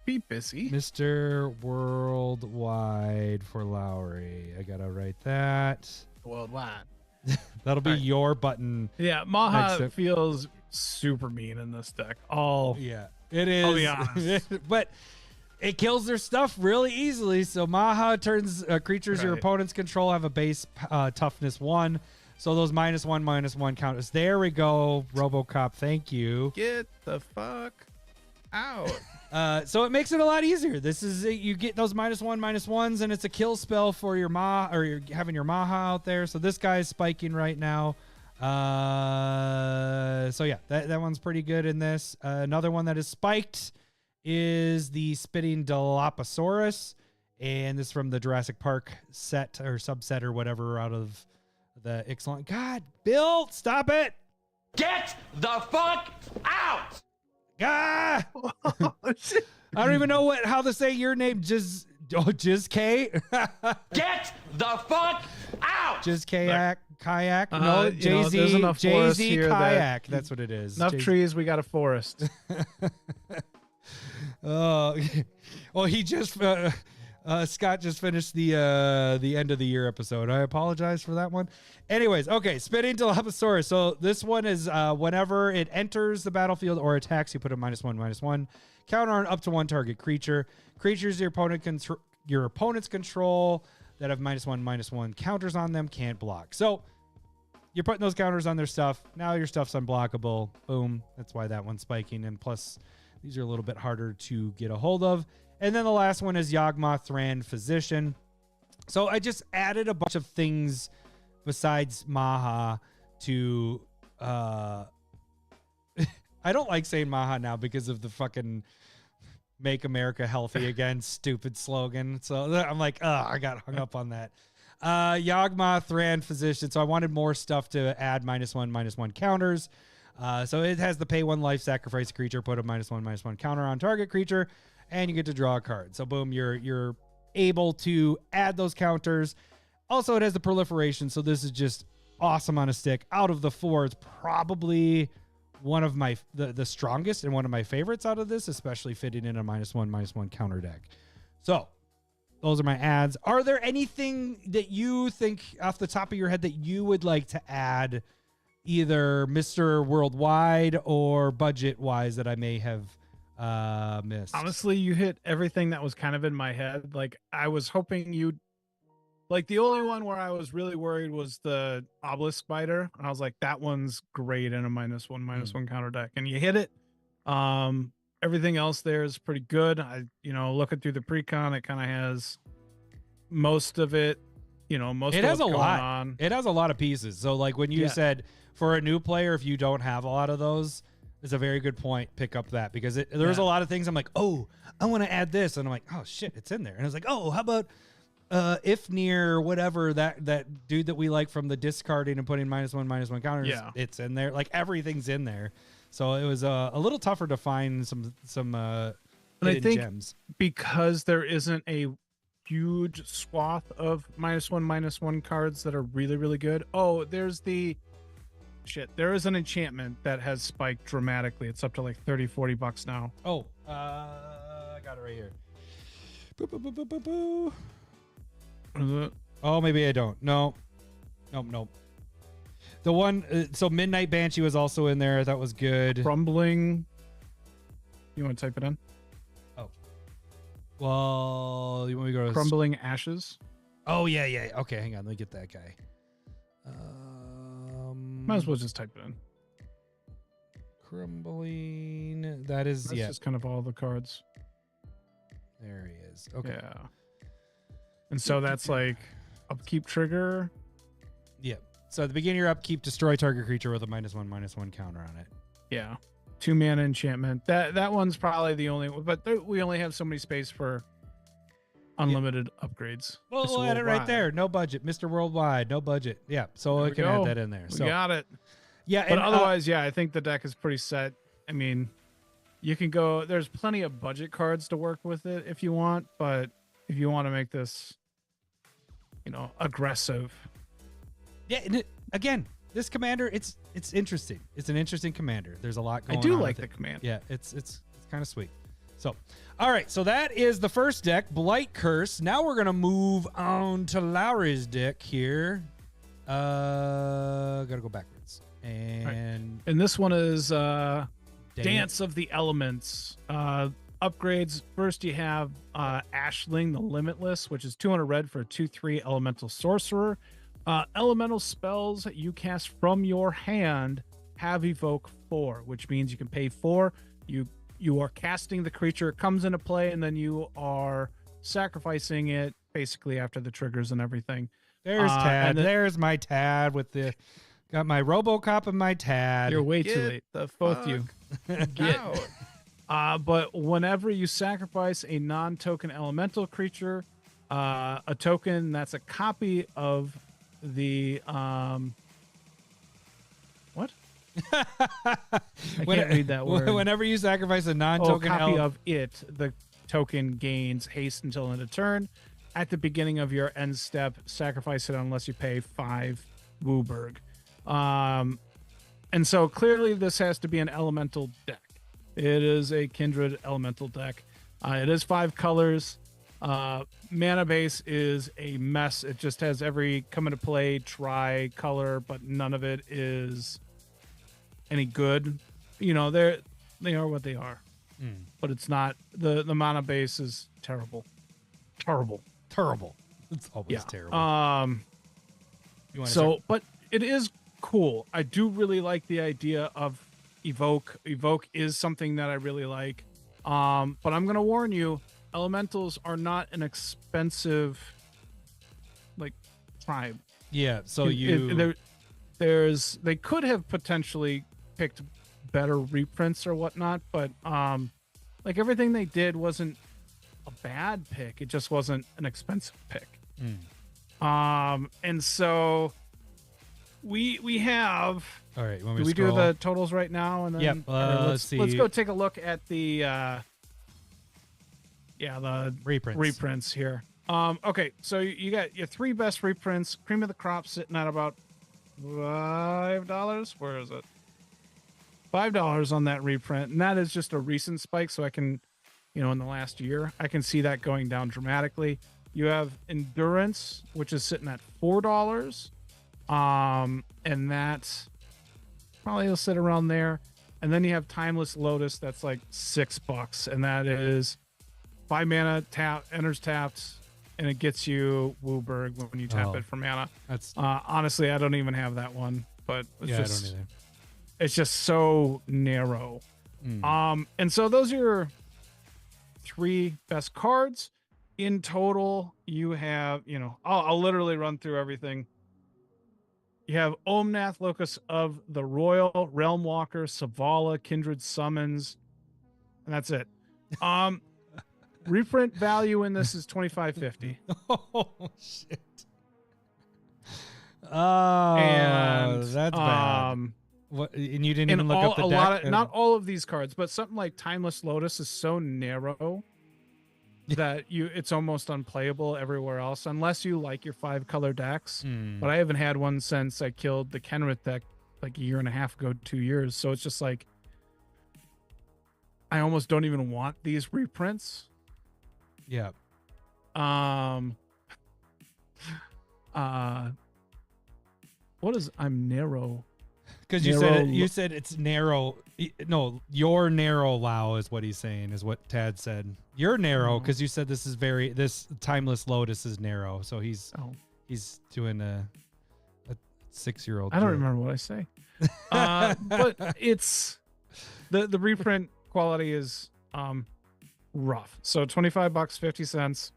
be busy. Mr. Worldwide for Lowry. I gotta write that. Worldwide. That'll be All right. your button. Yeah, Next Maha up. feels super mean in this deck. Yeah, it is. I'll be honest. But it kills their stuff really easily. So Maha turns creatures your Right. opponents control have a base toughness 1. So those -1/-1 counters. There we go. RoboCop, thank you. Get the fuck out. So it makes it a lot easier. This is you get those -1/-1s, and it's a kill spell for your or you're having your Maha out there. So this guy is spiking right now. So yeah, that one's pretty good in this. Another one that is spiked is the Spitting Dilophosaurus, and this is from the Jurassic Park set or subset or whatever out of the Ixalan. God, Bill, stop it! Get the fuck out! Ah! I don't even know how to say your name. Jiz K. Get the fuck out! Jiz Kayak. Kayak. No, You know, there's Jay-Z. enough forest Jay-Z here that- Kayak. That's what it is. Enough Jay-Z. trees, we got a forest. Well, he just Scott just finished the end of the year episode. I apologize for that one. Anyways, okay, Spitting Dilophosaurus. So this one is whenever it enters the battlefield or attacks, you put a -1/-1 counter on up to 1 target creature. Creatures your opponent's control that have -1/-1 counters on them can't block. So you're putting those counters on their stuff. Now your stuff's unblockable. Boom. That's why that one's spiking. And plus, these are a little bit harder to get a hold of. And then the last one is Yawgmoth Thran Physician. So I just added a bunch of things besides Maha to I don't like saying Maha now because of the fucking Make America Healthy Again stupid slogan. So I'm like, I got hung up on that. Yawgmoth Thran Physician. So I wanted more stuff to add -1/-1 counters. So it has the pay 1 life, sacrifice a creature, put a -1/-1 counter on target creature, and you get to draw a card. So boom, you're able to add those counters. Also, it has the proliferation, so this is just awesome on a stick. Out of the 4, it's probably one of my the strongest and one of my favorites out of this, especially fitting in a -1/-1 counter deck. So those are my ads. Are there anything that you think off the top of your head that you would like to add, either Mr. Worldwide or budget wise, that I may have missed? Honestly, you hit everything that was kind of in my head. Like, I was hoping you'd, like, the only one where I was really worried was the obelisk spider. And I was like, that one's great in a -1/-1 counter deck. And you hit it. Everything else there is pretty good. Looking through the Precon, it kind of has most of it. Most It of has what's a going lot. on. It has a lot of pieces. So like when you said for a new player, if you don't have a lot of those, it's a very good point. Pick up that, because there's a lot of things I'm like, oh, I want to add this, and I'm like, oh shit, it's in there. And I was like, oh, how about if near whatever that dude that we like from the discarding and putting -1/-1 counters, it's in there. Like everything's in there. So it was a little tougher to find some And I think gems. because there isn't a huge swath of -1/-1 cards that are really, really good. Oh, there is an enchantment that has spiked dramatically. It's up to like $30-$40 now. Oh, I got it right here. Boo, boo, boo, boo, boo, boo. What is it? Oh, maybe I don't. Nope. The one, so Midnight Banshee was also in there. That was good. Crumbling. You want to type it in? Oh. Well, you want me to go to Crumbling Ashes? Oh, yeah. Okay, hang on. Let me get that guy. Might as well just type it in. Crumbling. That's just kind of all the cards. There he is. Okay. Yeah. And so that's like upkeep trigger. Yeah. So at the beginning of your upkeep, destroy target creature with a -1/-1 counter on it. Yeah. 2-mana enchantment. That one's probably the only one, but we only have so many space for unlimited upgrades. Well, we'll add it right there. No budget. Mr. Worldwide, no budget. Yeah. So I can add that in there. We So got it. yeah. But And otherwise, I think the deck is pretty set. I mean, you can go, there's plenty of budget cards to work with it if you want, but if you want to make this, aggressive. yeah. And again, this commander, it's interesting. It's an interesting commander. There's a lot going I on. do like with the it. command. Yeah. It's kind of sweet. So, all right. So that is the first deck, Blight Curse. Now we're gonna move on to Lowry's deck here. Gotta go backwards. And And this one is Dance of the Elements. Upgrades. First, you have Ashling the Limitless, which is 200 red for a 2/3 elemental sorcerer. Elemental spells you cast from your hand have evoke 4, which means you can pay 4. You are casting the creature, it comes into play, and then you are sacrificing it basically after the triggers and everything. there's Tad. and then- There's my Tad with the got my RoboCop and my Tad. You're way too late. Both you. Get but whenever you sacrifice a non-token elemental creature, a token that's a copy of the what? I can't read that word. Whenever you sacrifice a non-token copy of it, the token gains haste until end of turn. At the beginning of your end step, sacrifice it unless you pay 5 Wooburg. And so clearly this has to be an elemental deck. It is a Kindred elemental deck. It is 5 colors. Mana base is a mess. It just has every come into play tri-color, but none of it is any good. They are what they are. But it's not, the mana base is terrible. It's always terrible. You wanna So, start? but it is cool. I do really like the idea of evoke. Evoke is something that I really like. But I'm going to warn you, elementals are not an expensive tribe. Yeah, so They could have potentially picked better reprints or whatnot, but everything they did wasn't a bad pick. It just wasn't an expensive pick. And so we have. All right, Do we do the totals right now? And then Yep, let's see. Let's go take a look at the the reprints here. Okay, so you got your 3 best reprints. Cream of the crop sitting at about $5. Where is it? $5 on that reprint, and that is just a recent spike. So I can, in the last year, I can see that going down dramatically. You have Endurance, which is sitting at $4. And that's probably will sit around there. And then you have Timeless Lotus, that's like $6, and that is 5 mana, enters tapped, and it gets you Wooburg when you tap it for mana. That's honestly, I don't even have that one, but it's yeah, just, I don't either. it's just so narrow. And so those are your 3 best cards. In total, you have, I'll literally run through everything. You have Omnath, Locus of the Royal, Realm Walker, Savala, Kindred Summons, and that's it. Reprint value in this is $25.50. Oh shit! Oh, And that's bad. What? And you didn't even look up the a deck? lot of, not all of these cards, but something like Timeless Lotus is so narrow that it's almost unplayable everywhere else unless you like your 5-color decks. But I haven't had one since I killed the Kenrith deck like a year and a half ago, 2 years. So it's just like I almost don't even want these reprints. Yeah. What is I'm narrow? Because you said it's narrow. No, your narrow Lao is what he's saying, is what Tad said. You're narrow because you said this Timeless Lotus is narrow. So he's doing a 6-year-old. I don't remember what I say. But it's the reprint quality is rough. So $25, 50 cents,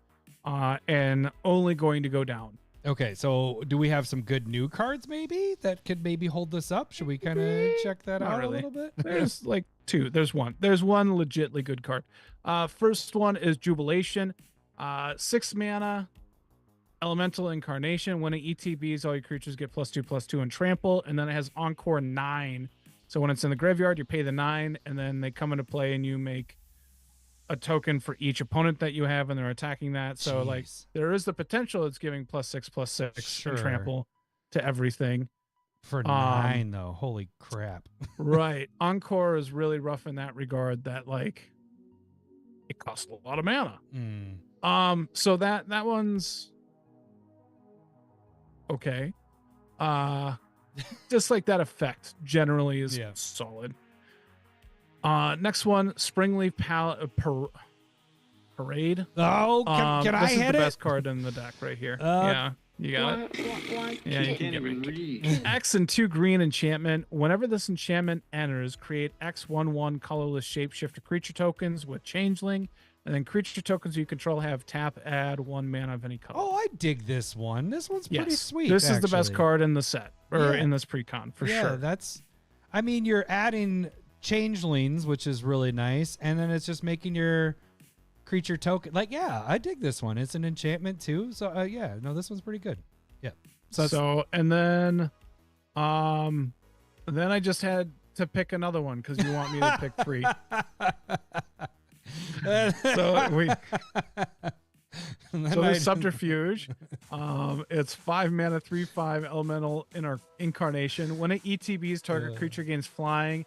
and only going to go down. Okay, so do we have some good new cards maybe that could maybe hold this up? Should we kind of check that Not out really. a little bit? There's like 2. There's one legitly good card. First one is Jubilation. 6 mana, Elemental Incarnation. When it ETBs, all your creatures get +2/+2 and trample, and then it has Encore 9. So when it's in the graveyard, you pay the 9, and then they come into play and you make a token for each opponent that you have, and they're attacking that. So like there is the potential it's giving +6/+6 and trample to everything. For 9 though, holy crap. Right. Encore is really rough in that regard, that like it costs a lot of mana. So that one's okay. Just like that effect generally is solid. Next one, Springleaf Parade. Oh, can I this is hit the it? best card in the deck right here. Yeah, you got it. Yeah, you can get it. X and 2 green enchantment. Whenever this enchantment enters, create X/1/1 colorless shapeshifter creature tokens with Changeling, and then creature tokens you control have tap, add 1 mana of any color. Oh, I dig this one. This one's pretty sweet. This is the best actually. card in the set, or in this precon for sure. That's, I mean, you're adding Changelings, which is really nice, and then it's just making your creature token like, I dig this one. It's an enchantment too, so this one's pretty good. So and then I just had to pick another one because you want me to pick 3. So there's Subterfuge. It's 5 mana, 3/5 elemental incarnation. When it ETBs, target creature gains flying,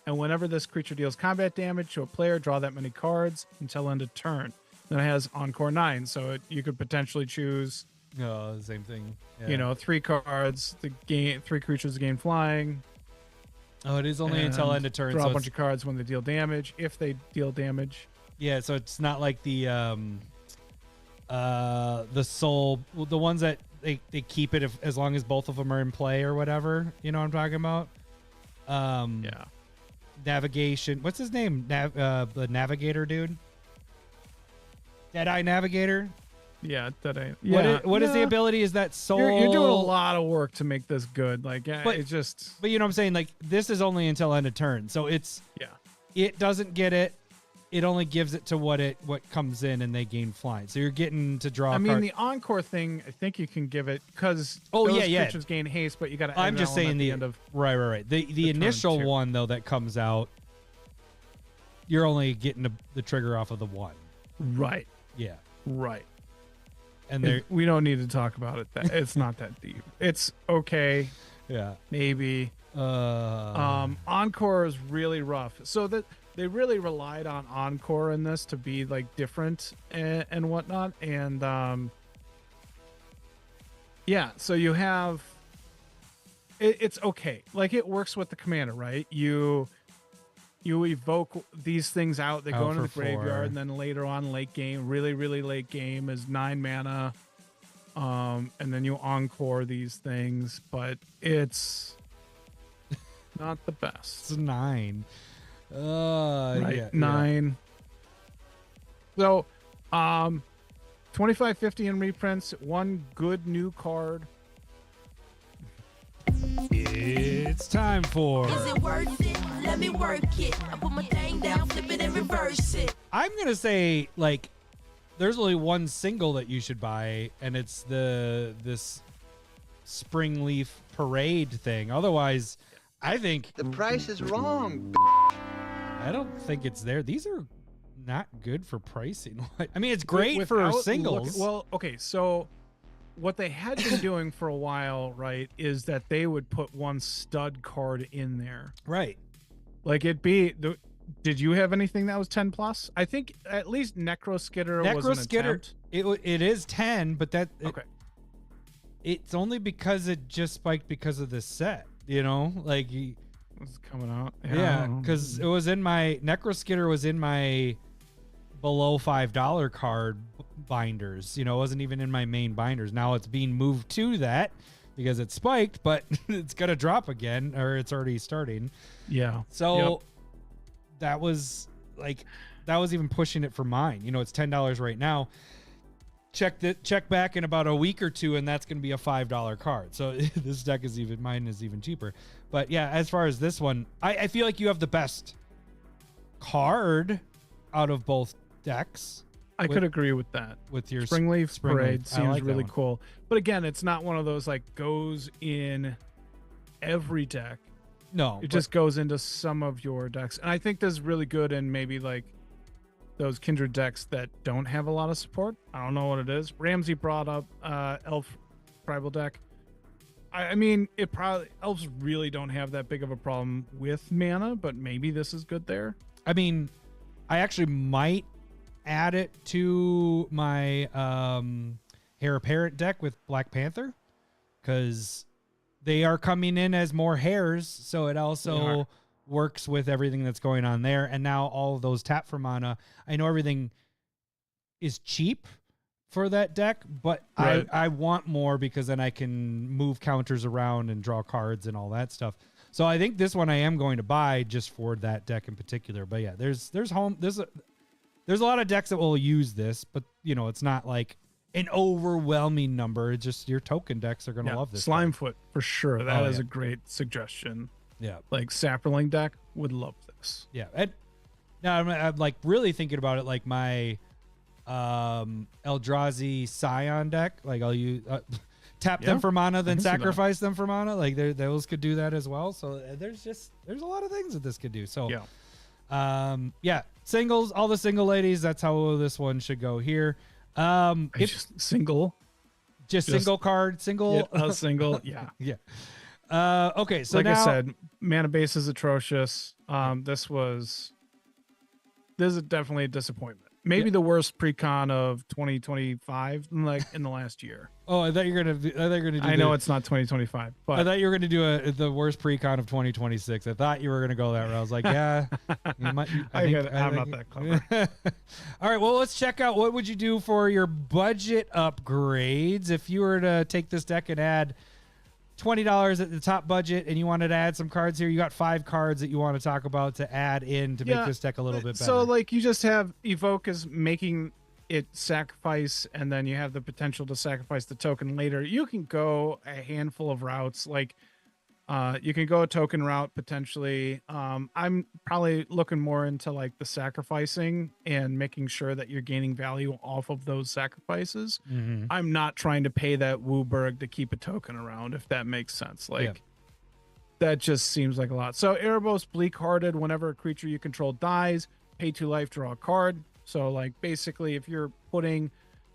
and whenever this creature deals combat damage to a player, draw that many cards until end of turn. Then it has Encore 9, so you could potentially choose. The same thing. 3 cards. 3 creatures gain flying. Oh, it is only until end of turn. Draw so a bunch of cards when they deal damage, if they deal damage. Yeah, so it's not like the soul, the ones that they keep it as long as both of them are in play or whatever. You know what I'm talking about? Navigation. What's his name? The Navigator dude. Deadeye Navigator. Yeah, Deadeye. Yeah. What is the ability? Is that soul? You're doing a lot of work to make this good. Like, it's just. But you know what I'm saying? Like, this is only until end of turn, so it's. Yeah. It doesn't get it. It only gives it to what comes in, and they gain flying. So you're getting to draw. I mean, the Encore thing, I think you can give it because creatures gain haste, but you got to. I'm just saying the end of right. The initial one though that comes out, you're only getting the trigger off of the one. Right. Yeah. Right. And we don't need to talk about it. It's not that deep. It's okay. Yeah. Maybe. Encore is really rough. So that. They really relied on Encore in this to be like different and whatnot. And Yeah, so you have it's okay. Like it works with the commander, right? You evoke these things out, they go into for the graveyard, 4. and then later on late game, really late game is 9 mana. And then you encore these things, but it's not the best. It's 9. Right, Yeah, 9. So 2550 in reprints, one good new card. It's time for. Is it worth it? Let me work it. I put my thing down, flip it and reverse it. I'm gonna say like, there's only one single that you should buy, and it's this spring leaf parade thing. Otherwise, I think The price is wrong. I don't think it's there. These are not good for pricing. I mean, it's great for Without singles. well, okay, so what they had been doing for a while, right, is that they would put one stud card in there. Right. Like it'd be the. Did you have anything that was 10 plus? I think at least Necroskitter was an attempt. It is 10, but Okay. It's only because it just spiked because of this set. You know, like It's coming out. yeah, because it was in my Necroskitter was in my below $5 card binders. You know, it wasn't even in my main binders. Now it's being moved to that because it spiked, but it's gonna drop again, or it's already starting. Yeah. So Yep. that was even pushing it for mine. You know, it's $10 right now. Check back in about a week or two, and that's going to be a $5 card. So this deck is mine is even cheaper. But yeah, as far as this one, I feel like you have the best card out of both decks. I could agree with that. With your Springleaf Parade I seems like that really one. cool. But again, it's not one of those like goes in every deck. No, It just goes into some of your decks. And I think this is really good in maybe like those Kindred decks that don't have a lot of support. I don't know what it is. Ramsey brought up Elf Tribal deck. I mean, it probably Elves really don't have that big of a problem with mana, but maybe this is good there. I mean, I actually might add it to my Heir Apparent deck with Black Panther, because they are coming in as more hairs, so it also works with everything that's going on there. And now all of those tap for mana. I know everything is cheap for that deck, but Right. I want more, because then I can move counters around and draw cards and all that stuff. So I think this one I am going to buy just for that deck in particular. But yeah, there's a lot of decks that will use this, but you know, it's not like an overwhelming number. It's just your token decks are going to love this. Slimefoot for sure. That is yeah. a great suggestion. Yeah. Like Sapperling deck would love this. Yeah. And now I'm like really thinking about it, like my Eldrazi Scion deck. Like I'll use tap them for mana, then can see that. sacrifice them for mana. Like those could do that as well. So there's a lot of things that this could do. So yeah, singles, all the single ladies. That's how this one should go here. If Just single. single card, single, A single. Yeah. yeah. Okay, so Like now, I said, mana base is atrocious. This is definitely a disappointment. Maybe the worst precon of 2025, like in the last year. oh, I thought you were gonna do. I know it's not 2025, I but thought you were gonna do the worst precon of 2026. I thought you were gonna go that route. I was like, yeah, you might. I'm not that clever. All right, well, let's check out what would you do for your budget upgrades if you were to take this deck and add $20 at the top budget, and you wanted to add some cards here. You got 5 cards that you want to talk about to add in to make this deck a little bit better. So like you just have Evoke is making it sacrifice, and then you have the potential to sacrifice the token later. You can go a handful of routes. Like you can go a token route potentially. I'm probably looking more into like the sacrificing and making sure that you're gaining value off of those sacrifices. Mhm. I'm not trying to pay that Wooburg to keep a token around, if that makes sense. Like that just seems like a lot. So Erebos Bleak-Hearted, whenever a creature you control dies, pay 2 life, draw a card. So like basically if you're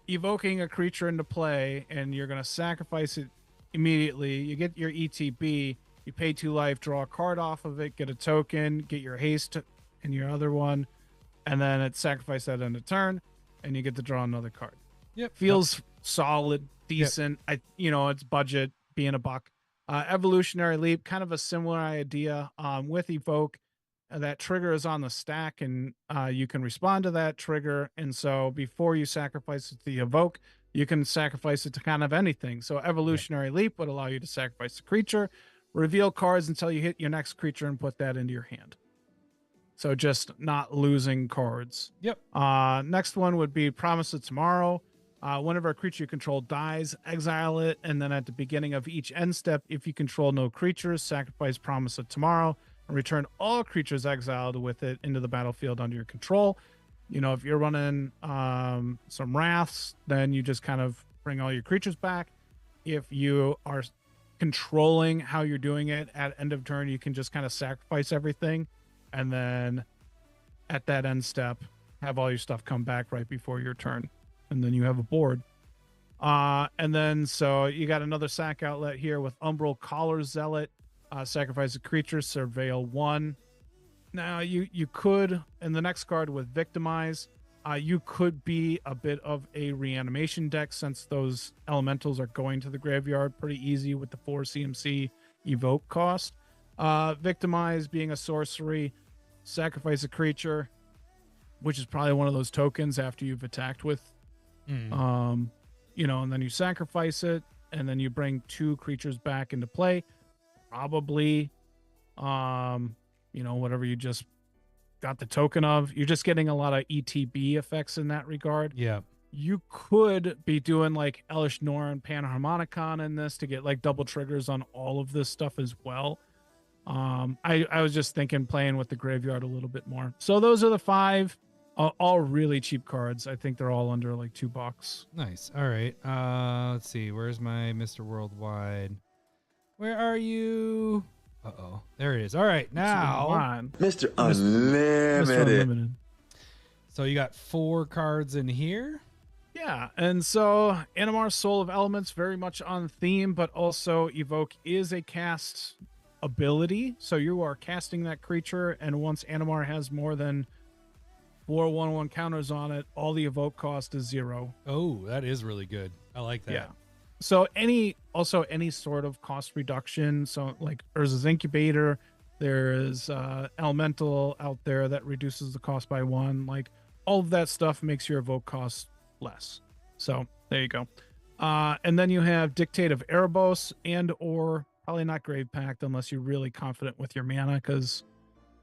evoking a creature into play and you're going to sacrifice it immediately, you get your ETB, you pay 2 life, draw a card off of it, get a token, get your haste in your other one, and then it sacrifice that end of turn, and you get to draw another card. Yep. Feels solid. decent. It's budget being a buck. Evolutionary Leap, kind of a similar idea. With Evoke, that trigger is on the stack, and you can respond to that trigger. And so before you sacrifice it to the Evoke, you can sacrifice it to kind of anything. So Evolutionary Leap would allow you to sacrifice the creature, reveal cards until you hit your next creature, and put that into your hand. So just not losing cards. Yep. Next one would be Promise of Tomorrow. Whenever a creature you control dies, exile it, and then at the beginning of each end step, if you control no creatures, sacrifice Promise of Tomorrow and return all creatures exiled with it into the battlefield under your control. If you're running some Wraths, then you just kind of bring all your creatures back. If you are controlling how you're doing it at end of turn, you can just kind of sacrifice everything, and then at that end step, have all your stuff come back right before your turn. And then you have a board. And then so you got another sack outlet here with Umbral Collar Zealot. Sacrifice a creature, surveil 1. Now you could, in the next card with Victimize, you could be a bit of a reanimation deck, since those elementals are going to the graveyard pretty easy with the 4 CMC evoke cost. Victimize being a sorcery, sacrifice a creature, which is probably one of those tokens after you've attacked with. And then you sacrifice it, and then you bring 2 creatures back into play. Probably, whatever you just got the token of. You're just getting a lot of ETB effects in that regard. Yeah. You could be doing like Elish Norn, Panharmonicon in this to get like double triggers on all of this stuff as well. I was just thinking playing with the graveyard a little bit more. So those are the 5. All really cheap cards. I think they're all under like $2. Nice. All right. Let's see. Where's my Mr. Worldwide? Where are you? Uh-oh. There it is. All right. Now. Mr. Unlimited. So you got 4 cards in here. Yeah. And so Animar Soul of Elements, very much on theme, but also Evoke is a cast ability. So you are casting that creature, and once Animar has more than 4 1/1 counters on it, all the evoke cost is 0. Oh, that is really good. I like that. Yeah. So any sort of cost reduction. So like Urza's Incubator, there is Elemental out there that reduces the cost by 1. Like all of that stuff makes your evoke cost less. So there you go. And then you have Dictate of Erebos, and or probably not Grave Pact unless you're really confident with your mana, because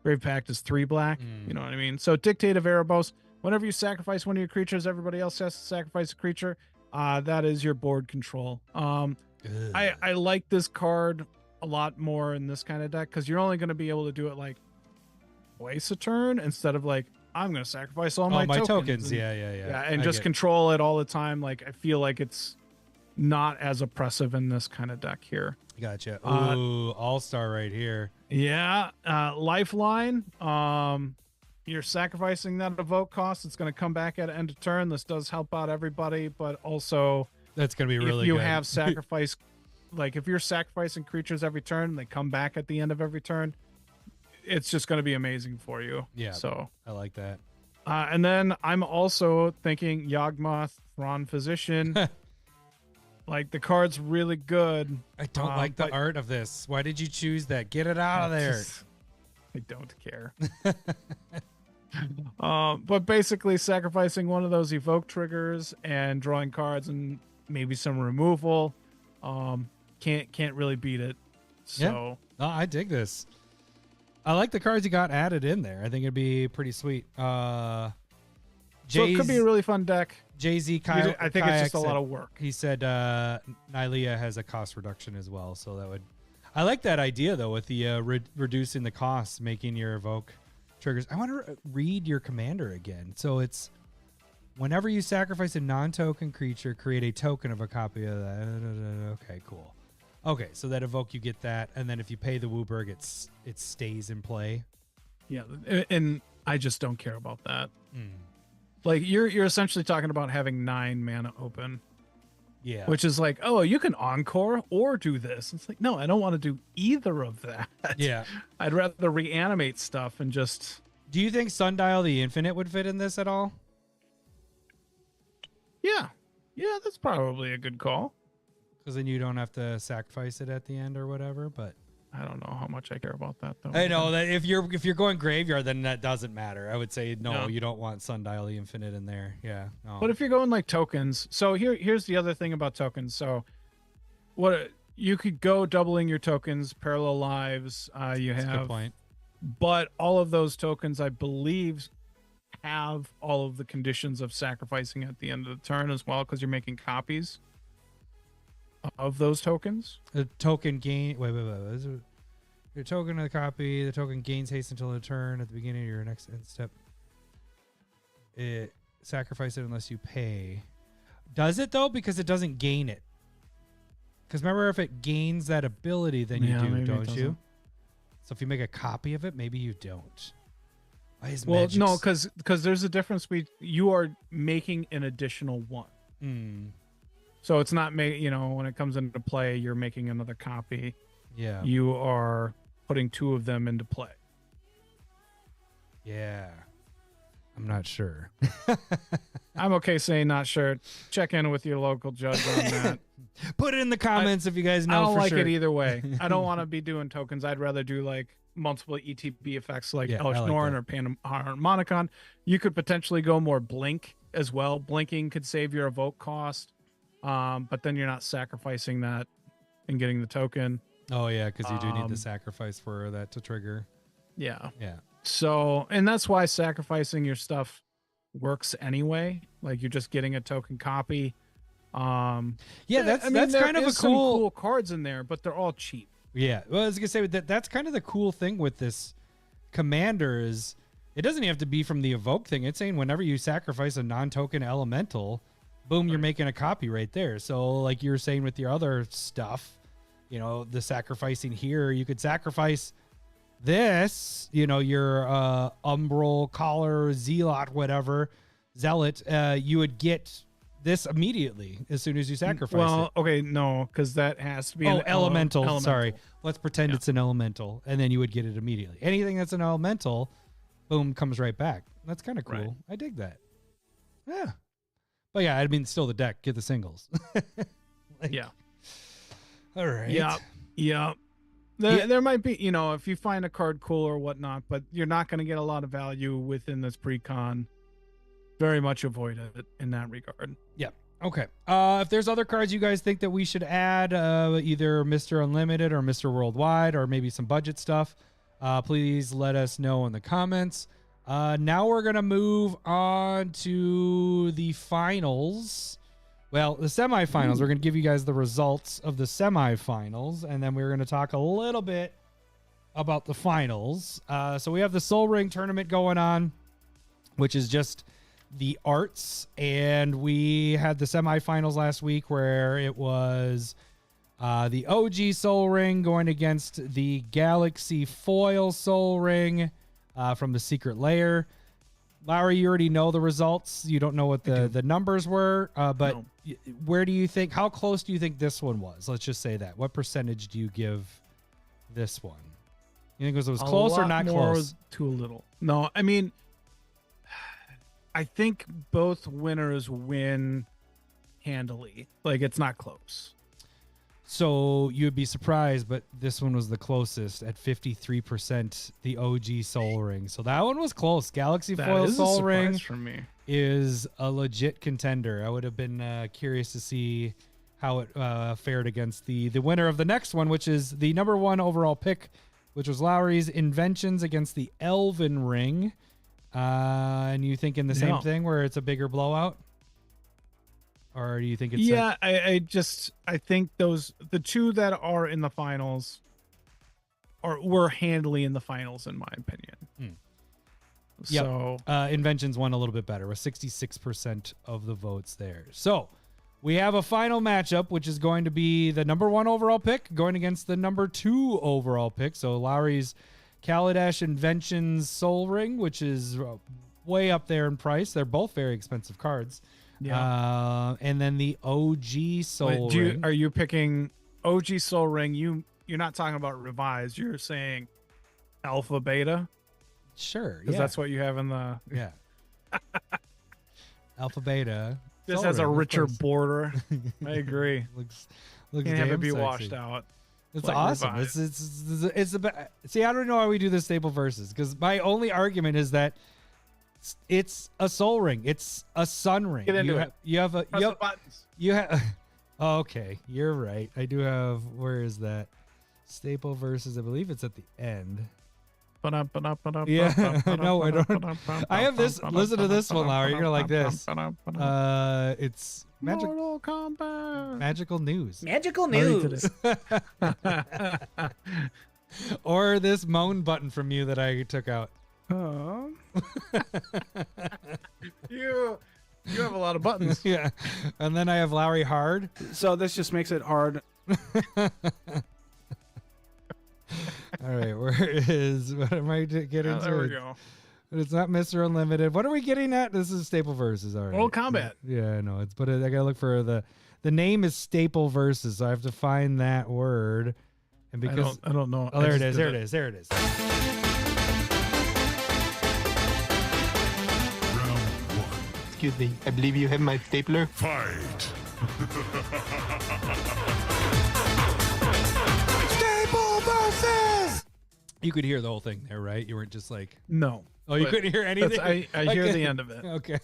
Grave Pact is 3 black. You know what I mean? So Dictate of Erebos, whenever you sacrifice one of your creatures, everybody else has to sacrifice a creature. That is your board control. I like this card a lot more in this kind of deck, because you're only going to be able to do it like twice a turn instead of like, I'm going to sacrifice all my tokens. Yeah. And just control it all the time. Like, I feel like it's not as oppressive in this kind of deck here. Gotcha. Ooh, all-star right here. Yeah. Lifeline. You're sacrificing that evoke cost. It's going to come back at end of turn. This does help out everybody, but also that's going to be really if you good. have sacrifice, like if you're sacrificing creatures every turn, they come back at the end of every turn. It's just going to be amazing for you. Yeah. So I like that. And then I'm also thinking Yawgmoth, Thrawn Physician. Like, the card's really good. I don't like the art of this. Why did you choose that? Get it out of there. I don't care. But basically sacrificing one of those evoke triggers and drawing cards and maybe some removal. Can't really beat it. So yeah. I dig this. I like the cards you got added in there. I think it'd be pretty sweet. So it could be a really fun deck. Jay-Z I think it's just a lot of work. He said Nylea has a cost reduction as well, so that would. I like that idea though, with the reducing the costs, making your evoke triggers. I want to read your commander again. So it's whenever you sacrifice a non-token creature, create a token of a copy of that. Okay, cool. Okay, so that evoke, you get that, and then if you pay the Wooburg, it stays in play. Yeah, and I just don't care about that. Like, you're essentially talking about having 9 mana open. Yeah. Which is like, oh, you can encore or do this. It's like, no, I don't want to do either of that. Yeah. I'd rather reanimate stuff and just. Do you think Sundial the Infinite would fit in this at all? Yeah. Yeah, that's probably a good call. Because then you don't have to sacrifice it at the end or whatever. But I don't know how much I care about that though. I know that if you're going graveyard, then that doesn't matter. I would say no, Yeah. you don't want Sundial the Infinite in there. Yeah. No. But if you're going like tokens, so here's the other thing about tokens. So what you could go doubling your tokens, parallel lives. You That's a have, good point. but all of those tokens, I believe, have all of the conditions of sacrificing at the end of the turn as well, because you're making copies of those tokens. The token gain. Wait. Is it, your token of the copy. The token gains haste until the turn at the beginning of your next end step. It sacrifice it unless you pay. Does it though? Because it doesn't gain it. Because remember, if it gains that ability, then you Yeah, do, maybe it don't you? doesn't. So if you make a copy of it, maybe you don't. Why is Well, magic no, because there's a difference between you are making an additional one. So it's not when it comes into play, you're making another copy. Yeah. You are putting two of them into play. Yeah. I'm not sure. I'm okay saying not sure. Check in with your local judge on that. Put it in the comments if you guys know I don't for like sure. it either way. I don't want to be doing tokens. I'd rather do like multiple ETB effects like Yeah, I Elish like Norn that. or Panharmonicon. You could potentially go more blink as well. Blinking could save your evoke cost, but then you're not sacrificing that and getting the token. Oh, yeah, because you do need the sacrifice for that to trigger. Yeah. Yeah. So, and that's why sacrificing your stuff works anyway. Like you're just getting a token copy. Yeah, that's there kind of a is some cool... cool cards in there, but they're all cheap. Yeah, well, I was gonna say that's kind of the cool thing with this commander is it doesn't have to be from the evoke thing. It's saying whenever you sacrifice a non-token elemental, boom, you're making a copy right there. So like you're saying with your other stuff, the sacrificing here, you could sacrifice this, your umbral collar zealot, whatever zealot, you would get this immediately as soon as you sacrifice it. Okay, no, because that has to be an elemental. Sorry. Let's pretend it's an elemental, and then you would get it immediately. Anything that's an elemental, boom, comes right back. That's kind of cool. Right. I dig that. Yeah. But yeah, I mean, still the deck. Get the singles. Yeah. All right. Yeah. There might be, if you find a card cool or whatnot, but you're not going to get a lot of value within this Precon. Very much avoid it in that regard. Yeah. Okay. If there's other cards you guys think that we should add, either Mr. Unlimited or Mr. Worldwide or maybe some budget stuff, please let us know in the comments. Now we're going to move on to the finals. Well, the semifinals. We're going to give you guys the results of the semifinals, and then we're going to talk a little bit about the finals. So we have the Soul Ring tournament going on, which is just the arts, and we had the semifinals last week where it was the OG Soul Ring going against the Galaxy Foil Soul Ring from the Secret Lair. Lowry, you already know the results. You don't know what the numbers were, but No. Where do you think, how close do you think this one was? Let's just say that. What percentage do you give this one? You think it was close or not more close? Too little. No, I mean, I think both winners win handily. Like, it's not close. So you'd be surprised, but this one was the closest at 53%, the OG Soul Ring. So that one was close. Galaxy That Foil is a Soul Ring surprise for me. is a legit contender. I would have been curious to see how it fared against the winner of the next one, which is the number one overall pick, which was Lowry's Inventions against the Elven Ring. And you thinking the same thing where it's a bigger blowout? Or do you think it's I think the two that are in the finals were handily in the finals in my opinion. Yep. So Inventions won a little bit better with 66% of the votes there. So we have a final matchup, which is going to be the number one overall pick going against the number two overall pick. So Lowry's Kaladesh Inventions Soul Ring, which is way up there in price. They're both very expensive cards. yeah. And then the OG Soul Ring. Are you picking OG Soul Ring? You're not talking about revised. You're saying alpha beta Sure. because Yeah. that's what you have in the. Yeah. Alpha Beta. This Soul has a Ring, of richer course. border. I agree. looks Can't have damn it be sexy. washed out. It's like awesome. revised. It's the see. I don't know why we do the staple verses because my only argument is that it's a soul ring. It's a sun ring. Get into it. You have a Press the buttons. you have. Oh, okay, you're right. I do have. Where is that staple verses? I believe it's at the end. Yeah, no, I don't. I have this. Listen to this one, Lowry. You're gonna like this. It's Mortal Kombat. magical news. Magical Already news. Or this moan button from you that I took out. You have a lot of buttons. Yeah. And then I have Lowry hard. So this just makes it hard. All right, where is what am I getting There we to? go. It's not Mr. Unlimited. What are we getting at? This is staple verses. All right. Mortal Kombat. Yeah, I know. It's but I gotta look for the name is staple verses, so I have to find that word. And because I don't know. oh, there it is. There it is. There it is. Excuse me, I believe you have my stapler. You could hear the whole thing there, right? You weren't just like, No. oh, you But couldn't hear anything. I hear Okay. the end of it. Okay.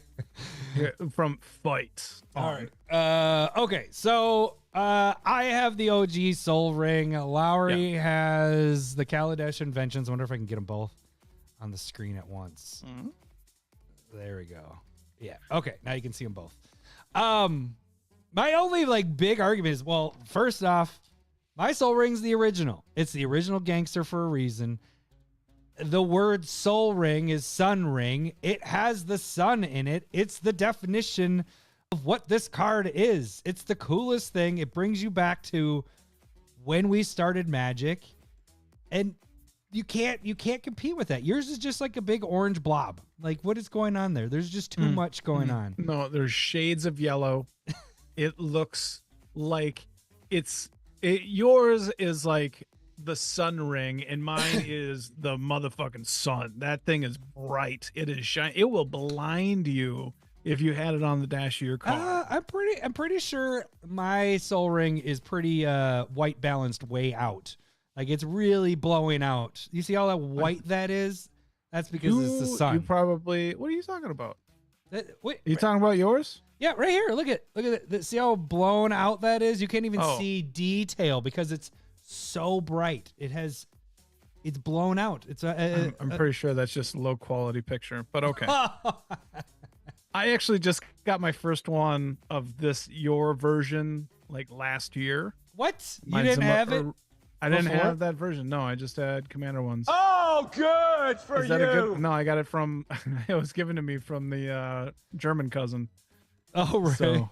From fight. All right. Okay. So I have the OG Soul Ring. Lowry has the Kaladesh Inventions. I wonder if I can get them both on the screen at once. There we go. Yeah. Okay. Now you can see them both. My only like big argument is, well, first off, my Soul Ring's the original. It's the original gangster for a reason. The word Soul Ring is Sun Ring. It has the sun in it. It's the definition of what this card is. It's the coolest thing. It brings you back to when we started Magic, and you can't compete with that. Yours is just like a big orange blob. Like, what is going on there? There's just too much going on. No, there's shades of yellow. It looks like yours is like the sun ring, and mine is the motherfucking sun. That thing is bright. It is shiny. It will blind you if you had it on the dash of your car. I'm pretty sure my Soul Ring is pretty white balanced way out. Like, it's really blowing out. You see all that white that is? That's because it's the sun. You probably. What are you talking about? Wait, Are you talking about yours? yeah, right here. Look at it. See how blown out that is? You can't even Oh. see detail because it's so bright. It's blown out. It's I'm pretty sure that's just a low quality picture, but okay. I actually just got my first one of your version like last year. what? You Mine's didn't have it? I didn't before? have that version. No, I just had Commander ones. Oh, good for Is that a good? No, I got it from. It was given to me from the German cousin. Oh, right. So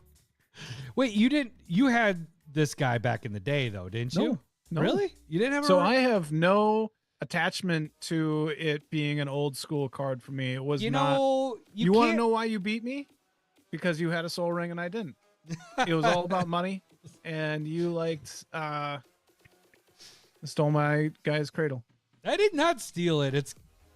Wait, you didn't? You had this guy back in the day, though, didn't you? No. Really? You didn't have? So a I have no attachment to it being an old school card for me. It was You not. know, You want to can't- know why you beat me? Because you had a soul ring and I didn't. It was all about money, and you liked stole my guy's cradle. I did not steal it.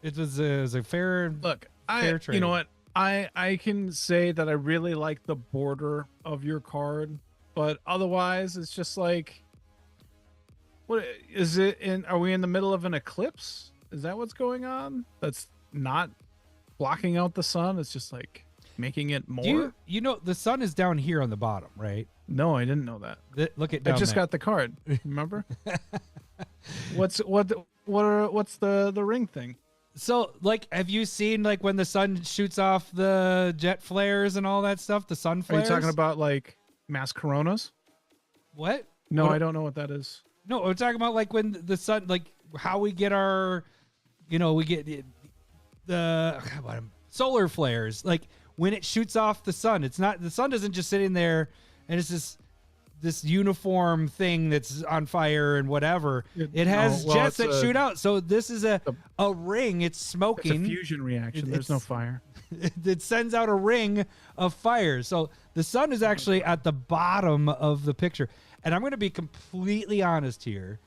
It was a fair. Look, Fair you trade. know what? I can say that I really like the border of your card, but otherwise it's just like, what is it in? Are we in the middle of an eclipse? Is that what's going on? That's not blocking out the sun. It's just like making it more. You know the sun is down here on the bottom, right? No, I didn't know that. Look at I down just there. got the card. Remember? What's the ring thing? So, like, have you seen like when the sun shoots off the jet flares and all that stuff? The sun Are flares. you talking about like mass coronas? what? No, What- I don't know what that is. No, we're talking about like when the sun, like how we get our, we get the solar flares. Like when it shoots off the sun, it's not the sun doesn't just sit in there and it's this uniform thing that's on fire and whatever. It has jets that shoot out. So this is a ring. It's It's smoking. a fusion reaction. There's no It's- fire. It sends out a ring of fire. So the sun is actually at the bottom of the picture. And I'm going to be completely honest here.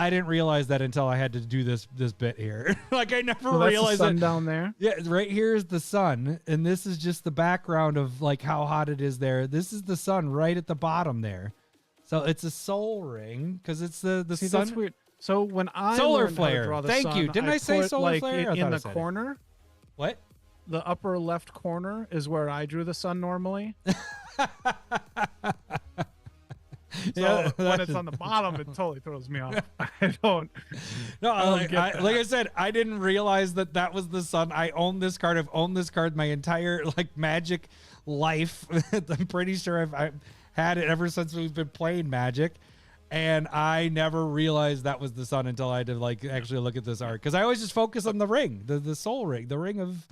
I didn't realize that until I had to do this bit here. Like I never So that's the realized sun that. down there. Yeah, right here is the sun, and this is just the background of like how hot it is there. This is the sun right at the bottom there. So it's a soul ring because it's the See, sun. that's weird. So when I Solar learned how to flare. draw the Thank sun, you. Didn't I say put, solar like, flare? I in thought I the said it. corner? What? The upper left corner is where I drew the sun normally. So Yeah, when it's on the bottom, it totally throws me off. I don't. No, I don't like, get that. like I said, I didn't realize that was the sun. I own this card. I've owned this card my entire like Magic life. I'm pretty sure I've had it ever since we've been playing Magic, and I never realized that was the sun until I had to like actually look at this art because I always just focus on the ring, the soul ring, the ring of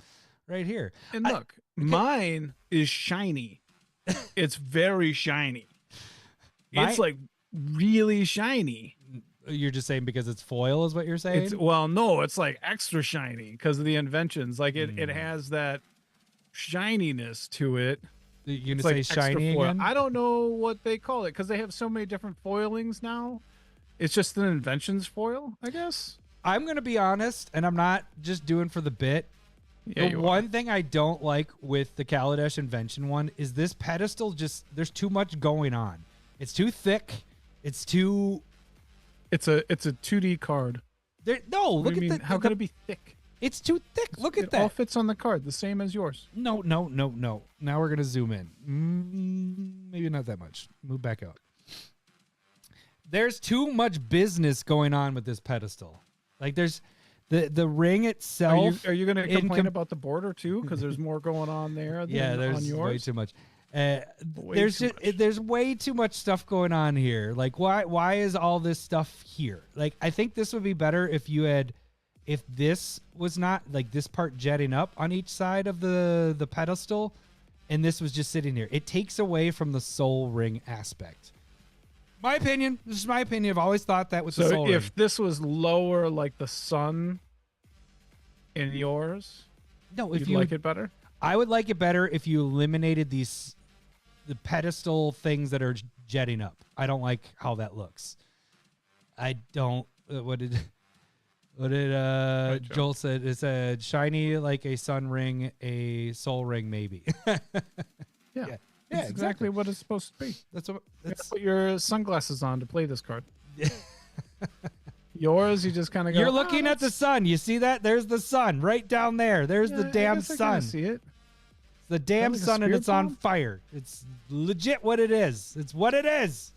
right here. And look, mine is shiny. It's very shiny. It's like really shiny. You're just saying because it's foil is what you're saying? It's no, it's like extra shiny because of the inventions. Like it has that shininess to it. You're It's gonna like say extra shiny foil. again? I don't know what they call it because they have so many different foilings now. It's just an inventions foil, I guess. I'm gonna be honest, and I'm not just doing for the bit. Yeah, The one thing I don't like with the Kaladesh invention one is this pedestal just there's too much going on. It's too thick. It's too. It's a 2D card. No, What look do you at mean? that. How could it be thick? It's too thick. Look at It that. all fits on the card, the same as yours. No. Now we're gonna zoom in. Maybe not that much. Move back out. There's too much business going on with this pedestal. Like there's the ring itself. Are you going to complain com- about the border too? Because there's more going on there. Than Yeah, on there's yours. way too much. Way There's too just, much. there's way too much stuff going on here. Like why is all this stuff here? Like I think this would be better if this was not like this part jetting up on each side of the pedestal, and this was just sitting here. It takes away from the soul ring aspect. My opinion. This is my opinion. I've always thought that with the So soul if ring. this was lower, like the sun in yours, No, if you'd you like it better. I would like it better if you eliminated the pedestal things that are jetting up. I don't like how that looks. I don't. What did Joe. Joel said? It said shiny like a sun ring, a soul ring, maybe. Yeah, Yeah, That's exactly what it's supposed to be. That's what. You That's gotta put your sunglasses on to play this card. Yours, you just kind of go. you're looking at the sun. You see that? There's the sun right down there. There's the damn sun. See it? The damn like a sun, and spirit it's on bomb? fire. It's legit what it is. It's what it is.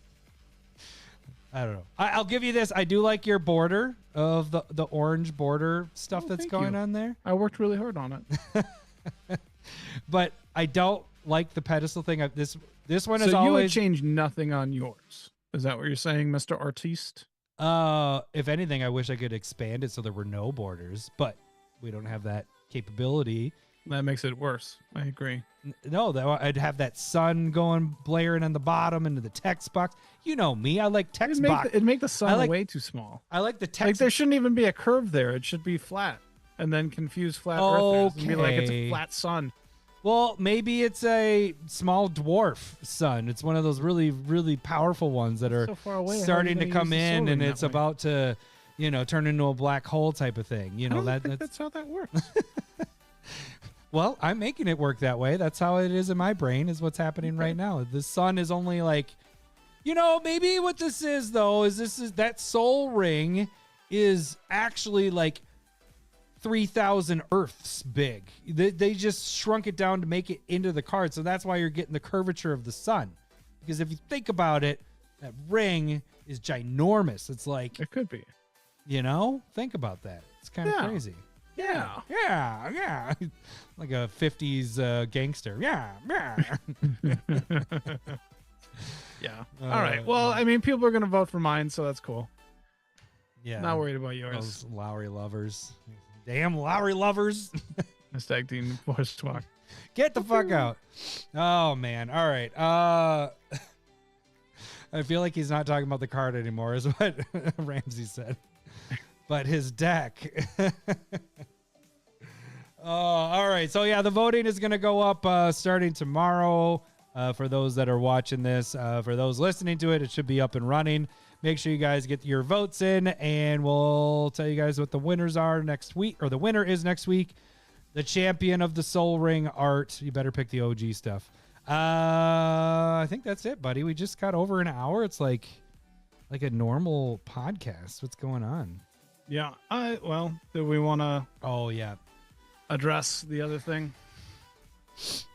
I don't know. I'll give you this. I do like your border of the orange border stuff that's thank going you. on there. I worked really hard on it. But I don't like the pedestal thing. This one So is you would always. change nothing on yours. Is that what you're saying, Mr. Artiste? If anything, I wish I could expand it so there were no borders, but we don't have that capability. That makes it worse. I agree. No, I'd have that sun going blaring on the bottom into the text box. You know me. I like text box. It'd make the sun like- way too small. I like the Like text. there shouldn't even be a curve there. It should be flat, and then confuse flat earthers and be like it's Okay. a flat sun. Well, maybe it's a small dwarf sun. It's one of those really, really powerful ones that are So far away, how are you starting to gonna come use the in, solar and in it's that way? about to, turn into a black hole type of thing. You I know don't that. think That's that's how that works. well, I'm making it work that way. That's how it is in my brain. Is what's happening right now. The sun is only like, maybe what this is though is that soul ring is actually like 3,000 Earths big. They just shrunk it down to make it into the card. So that's why you're getting the curvature of the sun. Because if you think about it, that ring is ginormous. It's like, It could be. think about that. It's kind of Yeah. crazy. Yeah. Yeah. Like a 50s gangster. Yeah. Yeah. All right. Well, I mean, people are going to vote for mine, so that's cool. Yeah. Not worried about yours. Those Lowry lovers. Damn Lowry lovers. Hashtag Dean Force Talk. Get the fuck out. Oh man. All right. I feel like he's not talking about the card anymore, is what Ramsey said. But his deck. All right. So yeah, the voting is gonna go up starting tomorrow. For those that are watching this, for those listening to it, it should be up and running. Make sure you guys get your votes in, and we'll tell you guys what the winners are next week, or the winner is next week. The champion of the Soul Ring art. You better pick the OG stuff. I think that's it, buddy. We just got over an hour. It's like a normal podcast. What's going on? Yeah. Well, do we want to? Oh yeah. Address the other thing.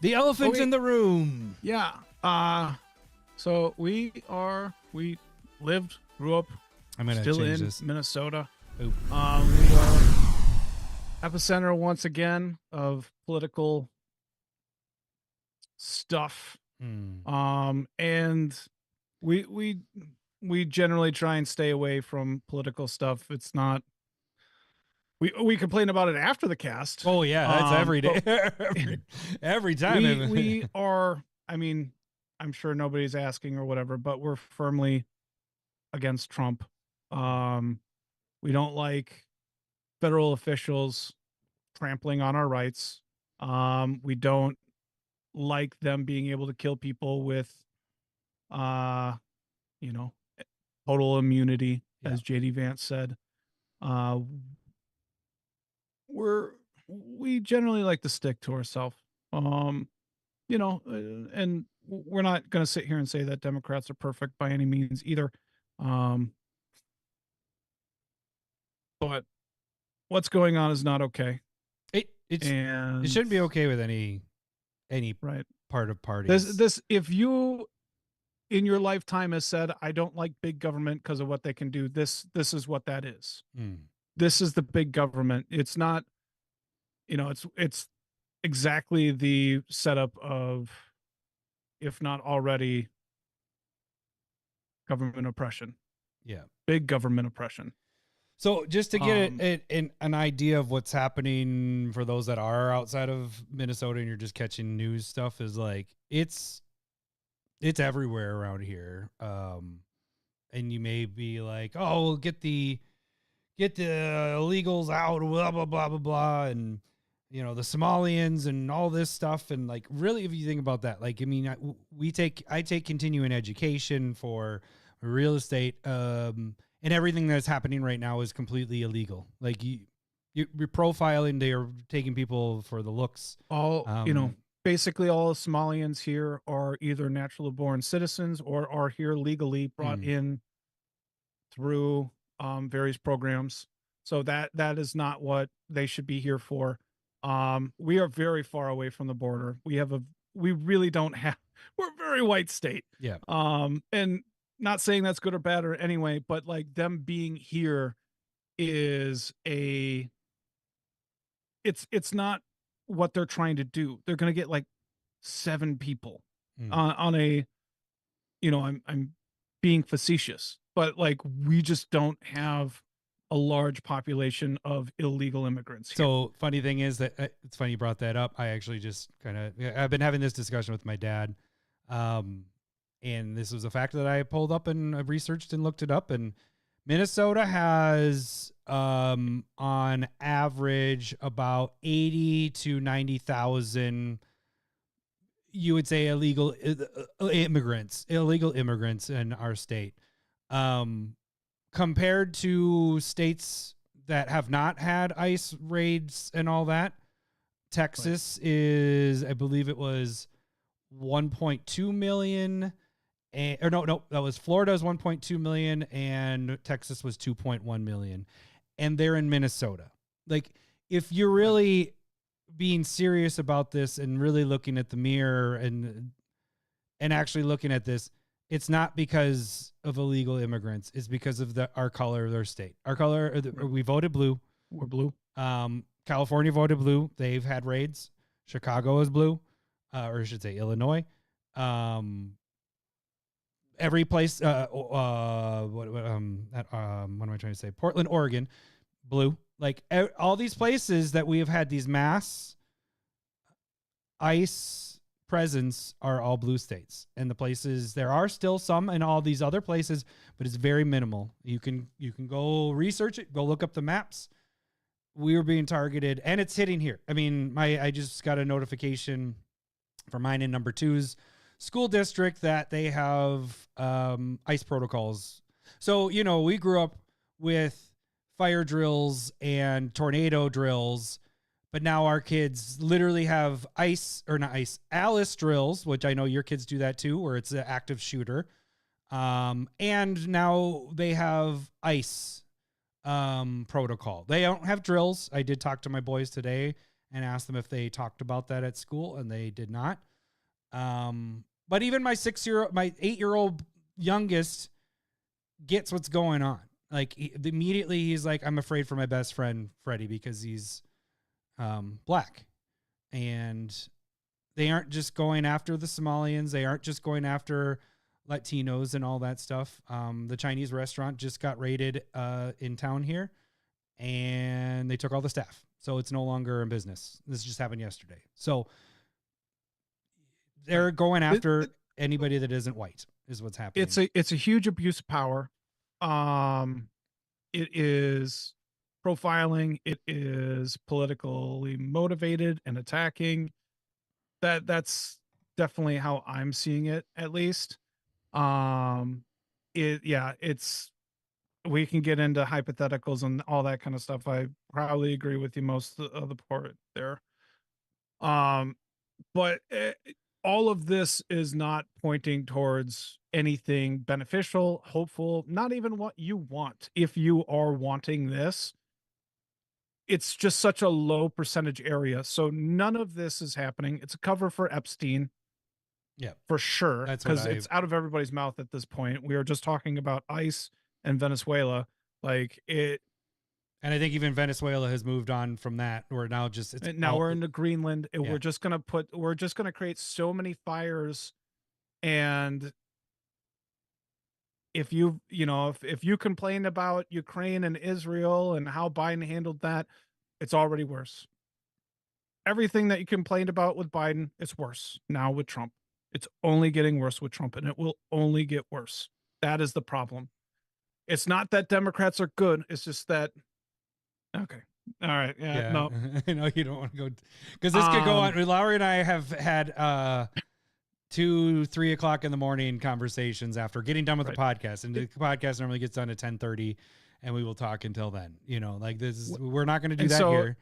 The elephant in the room. Yeah. So we lived, grew up, I'm gonna still change in this. Minnesota. Oop. We are epicenter once again of political stuff. And we generally try and stay away from political stuff. It's not. We complain about it after the cast. Oh yeah, that's every day, every time. We are. I mean, I'm sure nobody's asking or whatever, but we're firmly against Trump. We don't like federal officials trampling on our rights. We don't like them being able to kill people with, total immunity, as JD Vance said. We generally like to stick to ourselves. And we're not going to sit here and say that Democrats are perfect by any means either. But what's going on is not okay. It shouldn't be okay with any right part of parties. This if you in your lifetime has said, I don't like big government because of what they can do, this is what that is. This is the big government. It's not, it's exactly the setup of, if not already, government oppression. Yeah. Big government oppression. So just to get an idea of what's happening for those that are outside of Minnesota and you're just catching news stuff, is like, it's everywhere around here. And you may be like, oh, we'll get the illegals out, blah, blah, blah, blah, blah. And, the Somalians and all this stuff. And like, really, if you think about that, like, I mean, I take continuing education for real estate, and everything that's happening right now is completely illegal. Like you're profiling, they're taking people for the looks. Basically all Somalians here are either naturally born citizens or are here legally brought in through various programs. So that is not what they should be here for. We are very far away from the border. We're a very white state. Yeah. And not saying that's good or bad or anyway, but like them being here is it's not what they're trying to do. They're going to get like 7 people on a, I'm being facetious, but like, we just don't have a large population of illegal immigrants here. So funny thing is that it's funny you brought that up. I actually just I've been having this discussion with my dad. And this was a fact that I pulled up and I researched and looked it up. And Minnesota has, on average, about 80 to 90,000, you would say, illegal immigrants in our state. Compared to states that have not had ICE raids and all that, Texas is, I believe it was 1.2 million. That was Florida's 1.2 million and Texas was 2.1 million. And they're in Minnesota. Like, if you're really being serious about this and really looking at the mirror and actually looking at this, it's not because of illegal immigrants. It's because of our color of their state. Our color, we voted blue. We're blue. California voted blue. They've had raids. Chicago is blue, or I should say Illinois. Every place, what am I trying to say? Portland, Oregon, blue. Like all these places that we have had these mass ICE presence are all blue states. And the places, there are still some in all these other places, but it's very minimal. You can go research it, go look up the maps. We were being targeted, and it's hitting here. I mean, I just got a notification for mine in number 2's school district that they have ICE protocols. So, you know, we grew up with fire drills and tornado drills, but now our kids literally have Alice drills, which I know your kids do that too, where it's an active shooter. And now they have ICE protocol. They don't have drills. I did talk to my boys today and asked them if they talked about that at school, and they did not. But even my 8-year-old youngest gets what's going on. Like immediately he's like, I'm afraid for my best friend, Freddie, because he's black. And they aren't just going after the Somalians. They aren't just going after Latinos and all that stuff. The Chinese restaurant just got raided in town here, and they took all the staff. So it's no longer in business. This just happened yesterday. So they're going after anybody that isn't white is what's happening. It's a huge abuse of power. It is profiling. It is politically motivated and attacking. That's definitely how I'm seeing it, at least. It's, we can get into hypotheticals and all that kind of stuff. I probably agree with you most of the part there. But all of this is not pointing towards anything beneficial, hopeful, not even what you want. If you are wanting this, it's just such a low percentage area. So none of this is happening. It's a cover for Epstein. Yeah, for sure. Because it's out of everybody's mouth at this point. We are just talking about ICE and Venezuela. Like it. And I think even Venezuela has moved on from that. We're now just, we're into Greenland, and we're just going to create so many fires. And if you complain about Ukraine and Israel and how Biden handled that, it's already worse. Everything that you complained about with Biden, it's worse now with Trump. It's only getting worse with Trump, and it will only get worse. That is the problem. It's not that Democrats are good. It's just that. Okay. All right. Yeah. No. I know you don't want to go because this could go on. Lowry and I have had 2-3 o'clock in the morning conversations after getting done with the podcast, and the podcast normally gets done at 10:30, and we will talk until then. You know, like we're not going to do that here.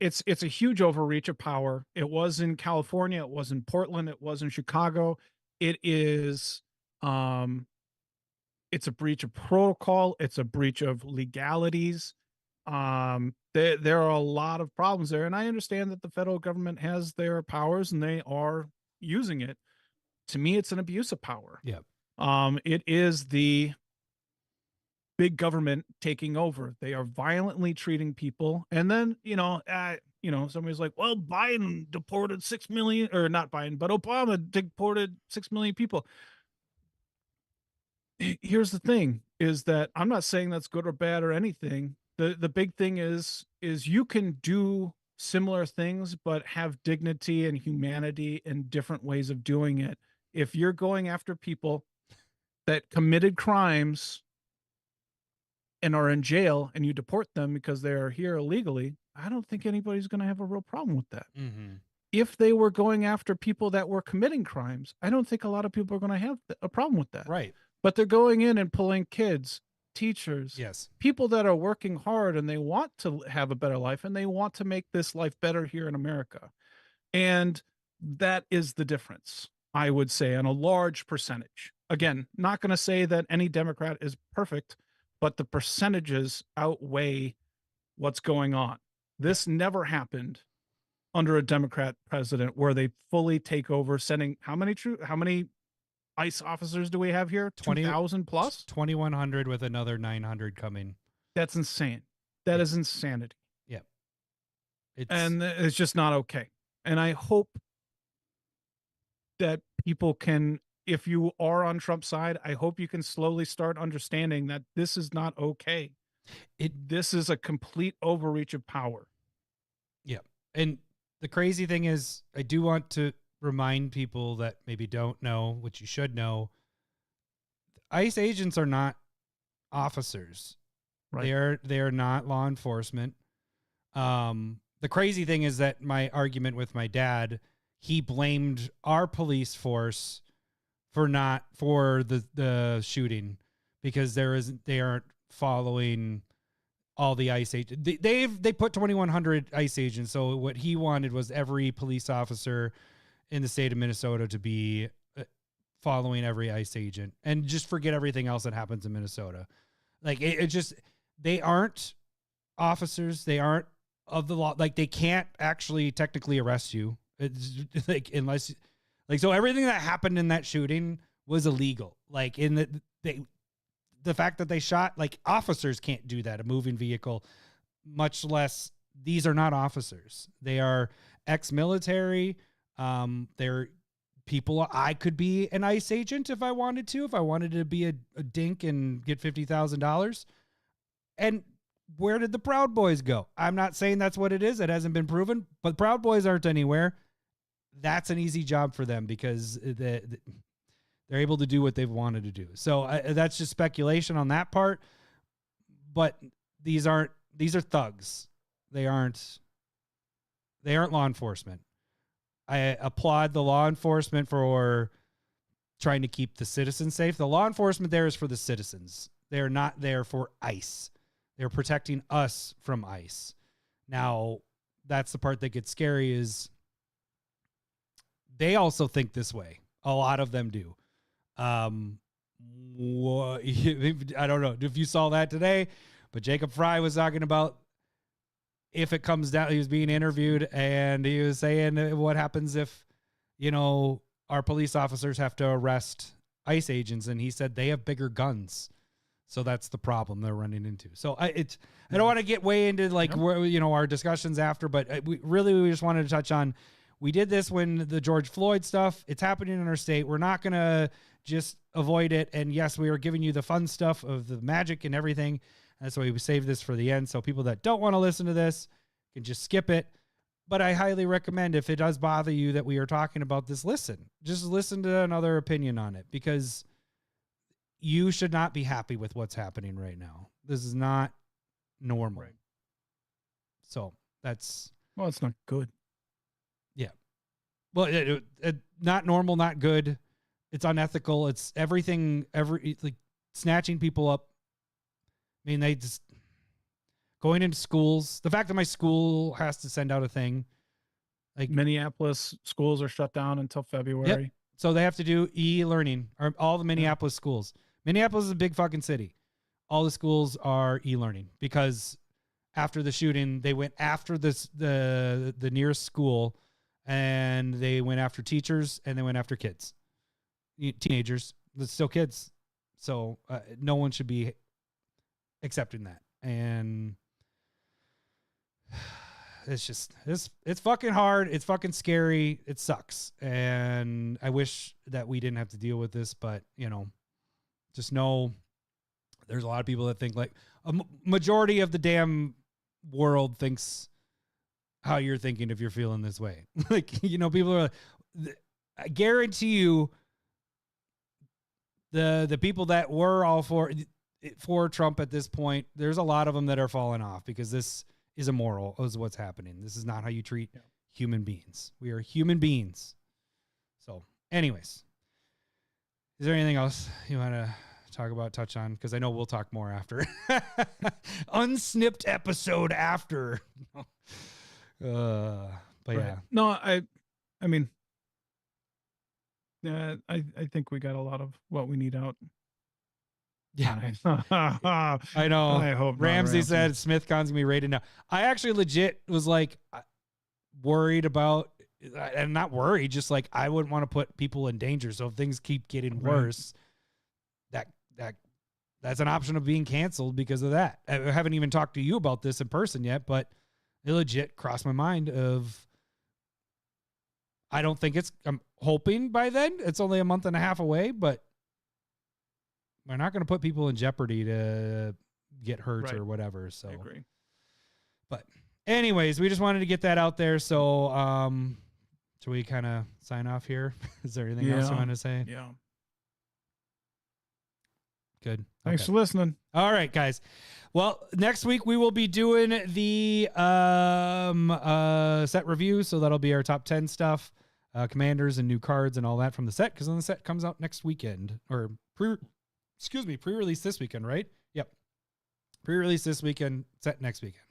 It's a huge overreach of power. It was in California. It was in Portland. It was in Chicago. It is, it's a breach of protocol. It's a breach of legalities. There are a lot of problems there, and I understand that the federal government has their powers and they are using it. To me, it's an abuse of power. Yeah. It is the big government taking over. They are violently treating people. And then, somebody's like, well, Biden deported 6 million, or not Biden, but Obama deported 6 million people. Here's the thing is that I'm not saying that's good or bad or anything. The big thing is you can do similar things, but have dignity and humanity and different ways of doing it. If you're going after people that committed crimes and are in jail and you deport them because they are here illegally, I don't think anybody's going to have a real problem with that. Mm-hmm. If they were going after people that were committing crimes, I don't think a lot of people are going to have a problem with that. Right. But they're going in and pulling kids, teachers, people that are working hard and they want to have a better life and they want to make this life better here in America. And that is the difference, I would say, on a large percentage. Again, not going to say that any Democrat is perfect, but the percentages outweigh what's going on. This never happened under a Democrat president where they fully take over, sending how many ICE officers do we have here? 2,000 plus? 2,100 with another 900 coming. That's insane. That is insanity. Yeah. It's just not okay. And I hope that people can, if you are on Trump's side, I hope you can slowly start understanding that this is not okay. This is a complete overreach of power. Yeah. And the crazy thing is, I do want to remind people that maybe don't know, which you should know, ICE agents are not officers. Right. They are not law enforcement. The crazy thing is that my argument with my dad, he blamed our police force for the shooting because they aren't following all the ICE agents. They put 2,100 ICE agents. So what he wanted was every police officer in the state of Minnesota to be following every ICE agent and just forget everything else that happens in Minnesota. Like it just, they aren't officers. They aren't of the law. Like they can't actually technically arrest you. It's like, unless like, so everything that happened in that shooting was illegal. Like the fact that they shot, like officers can't do that, a moving vehicle, much less these are not officers. They are ex-military. They're people. I could be an ICE agent if I wanted to be a dink and get $50,000. And where did the Proud Boys go? I'm not saying that's what it is. It hasn't been proven, but Proud Boys aren't anywhere. That's an easy job for them because they're able to do what they've wanted to do. So that's just speculation on that part. But these are thugs. They aren't law enforcement. I applaud the law enforcement for trying to keep the citizens safe. The law enforcement there is for the citizens. They're not there for ICE. They're protecting us from ICE. Now, that's the part that gets scary is they also think this way. A lot of them do. I don't know if you saw that today, but Jacob Fry was talking about if it comes down, he was being interviewed and he was saying what happens if, our police officers have to arrest ICE agents. And he said they have bigger guns. So that's the problem they're running into. So I don't want to get way into where, our discussions after, but we just wanted to touch on, we did this when the George Floyd stuff, it's happening in our state. We're not going to just avoid it. And yes, we are giving you the fun stuff of the magic and everything. That's why we saved this for the end. So people that don't want to listen to this can just skip it. But I highly recommend, if it does bother you that we are talking about this, just listen to another opinion on it, because you should not be happy with what's happening right now. This is not normal. Right. So it's not good. Yeah. Well, not normal, not good. It's unethical. It's everything, like snatching people up. I mean, they just going into schools. The fact that my school has to send out a thing, like Minneapolis schools are shut down until February. Yep. So they have to do e-learning, or all the Minneapolis schools. Minneapolis is a big fucking city. All the schools are e-learning because after the shooting, they went after the nearest school, and they went after teachers, and they went after kids, teenagers. It's still kids, so no one should be accepting that. And it's just it's fucking hard. It's fucking scary. It sucks, and I wish that we didn't have to deal with this, but just know there's a lot of people that think like a majority of the damn world thinks how you're thinking if you're feeling this way. Like, people are, I guarantee you the people that were all for Trump at this point, there's a lot of them that are falling off because this is immoral, is what's happening. This is not how you treat human beings. We are human beings. So anyways, is there anything else you want to talk about, touch on? Because I know we'll talk more after. Unsnipped episode after. But right. Yeah. No, I mean, I think we got a lot of what we need out. Yeah. I know. I hope Ramsey said SmithCon's gonna be rated now. I actually legit was like worried about, and not worried, just like I wouldn't want to put people in danger. So if things keep getting worse, that's an option of being canceled because of that. I haven't even talked to you about this in person yet, but it legit crossed my mind of, I'm hoping by then, it's only a month and a half away, but we're not going to put people in jeopardy to get hurt or whatever. So, I agree. But anyways, we just wanted to get that out there. So, should we kind of sign off here? Is there anything else you want to say? Yeah. Good. Thanks for listening. All right, guys. Well, next week we will be doing the set review. So that'll be our top 10 stuff. commanders and new cards and all that from the set, because then the set comes out next weekend, or pre-release this weekend, right? Yep. Pre-release this weekend, set next weekend.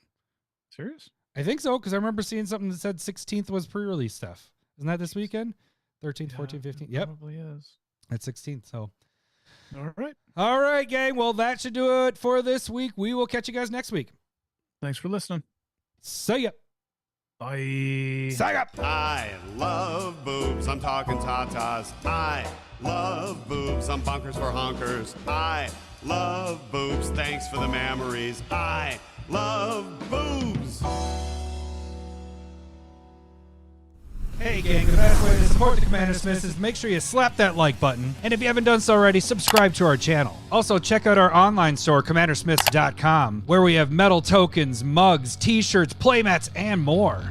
Serious? I think so, because I remember seeing something that said 16th was pre-release stuff. Isn't that this weekend? 13th, 14th, 15th? Yep. Probably is. That's 16th, so. All right. All right, gang. Well, that should do it for this week. We will catch you guys next week. Thanks for listening. See ya. Bye. See ya. I love boobs. I'm talking tatas. I love boobs. I'm bonkers for honkers. I love boobs. Thanks for the memories. I love boobs. Hey gang, the best way to support the Commander Smiths is make sure you slap that like button, and if you haven't done so already, subscribe to our channel. Also, check out our online store, CommanderSmiths.com, where we have metal tokens, mugs, t-shirts, playmats, and more.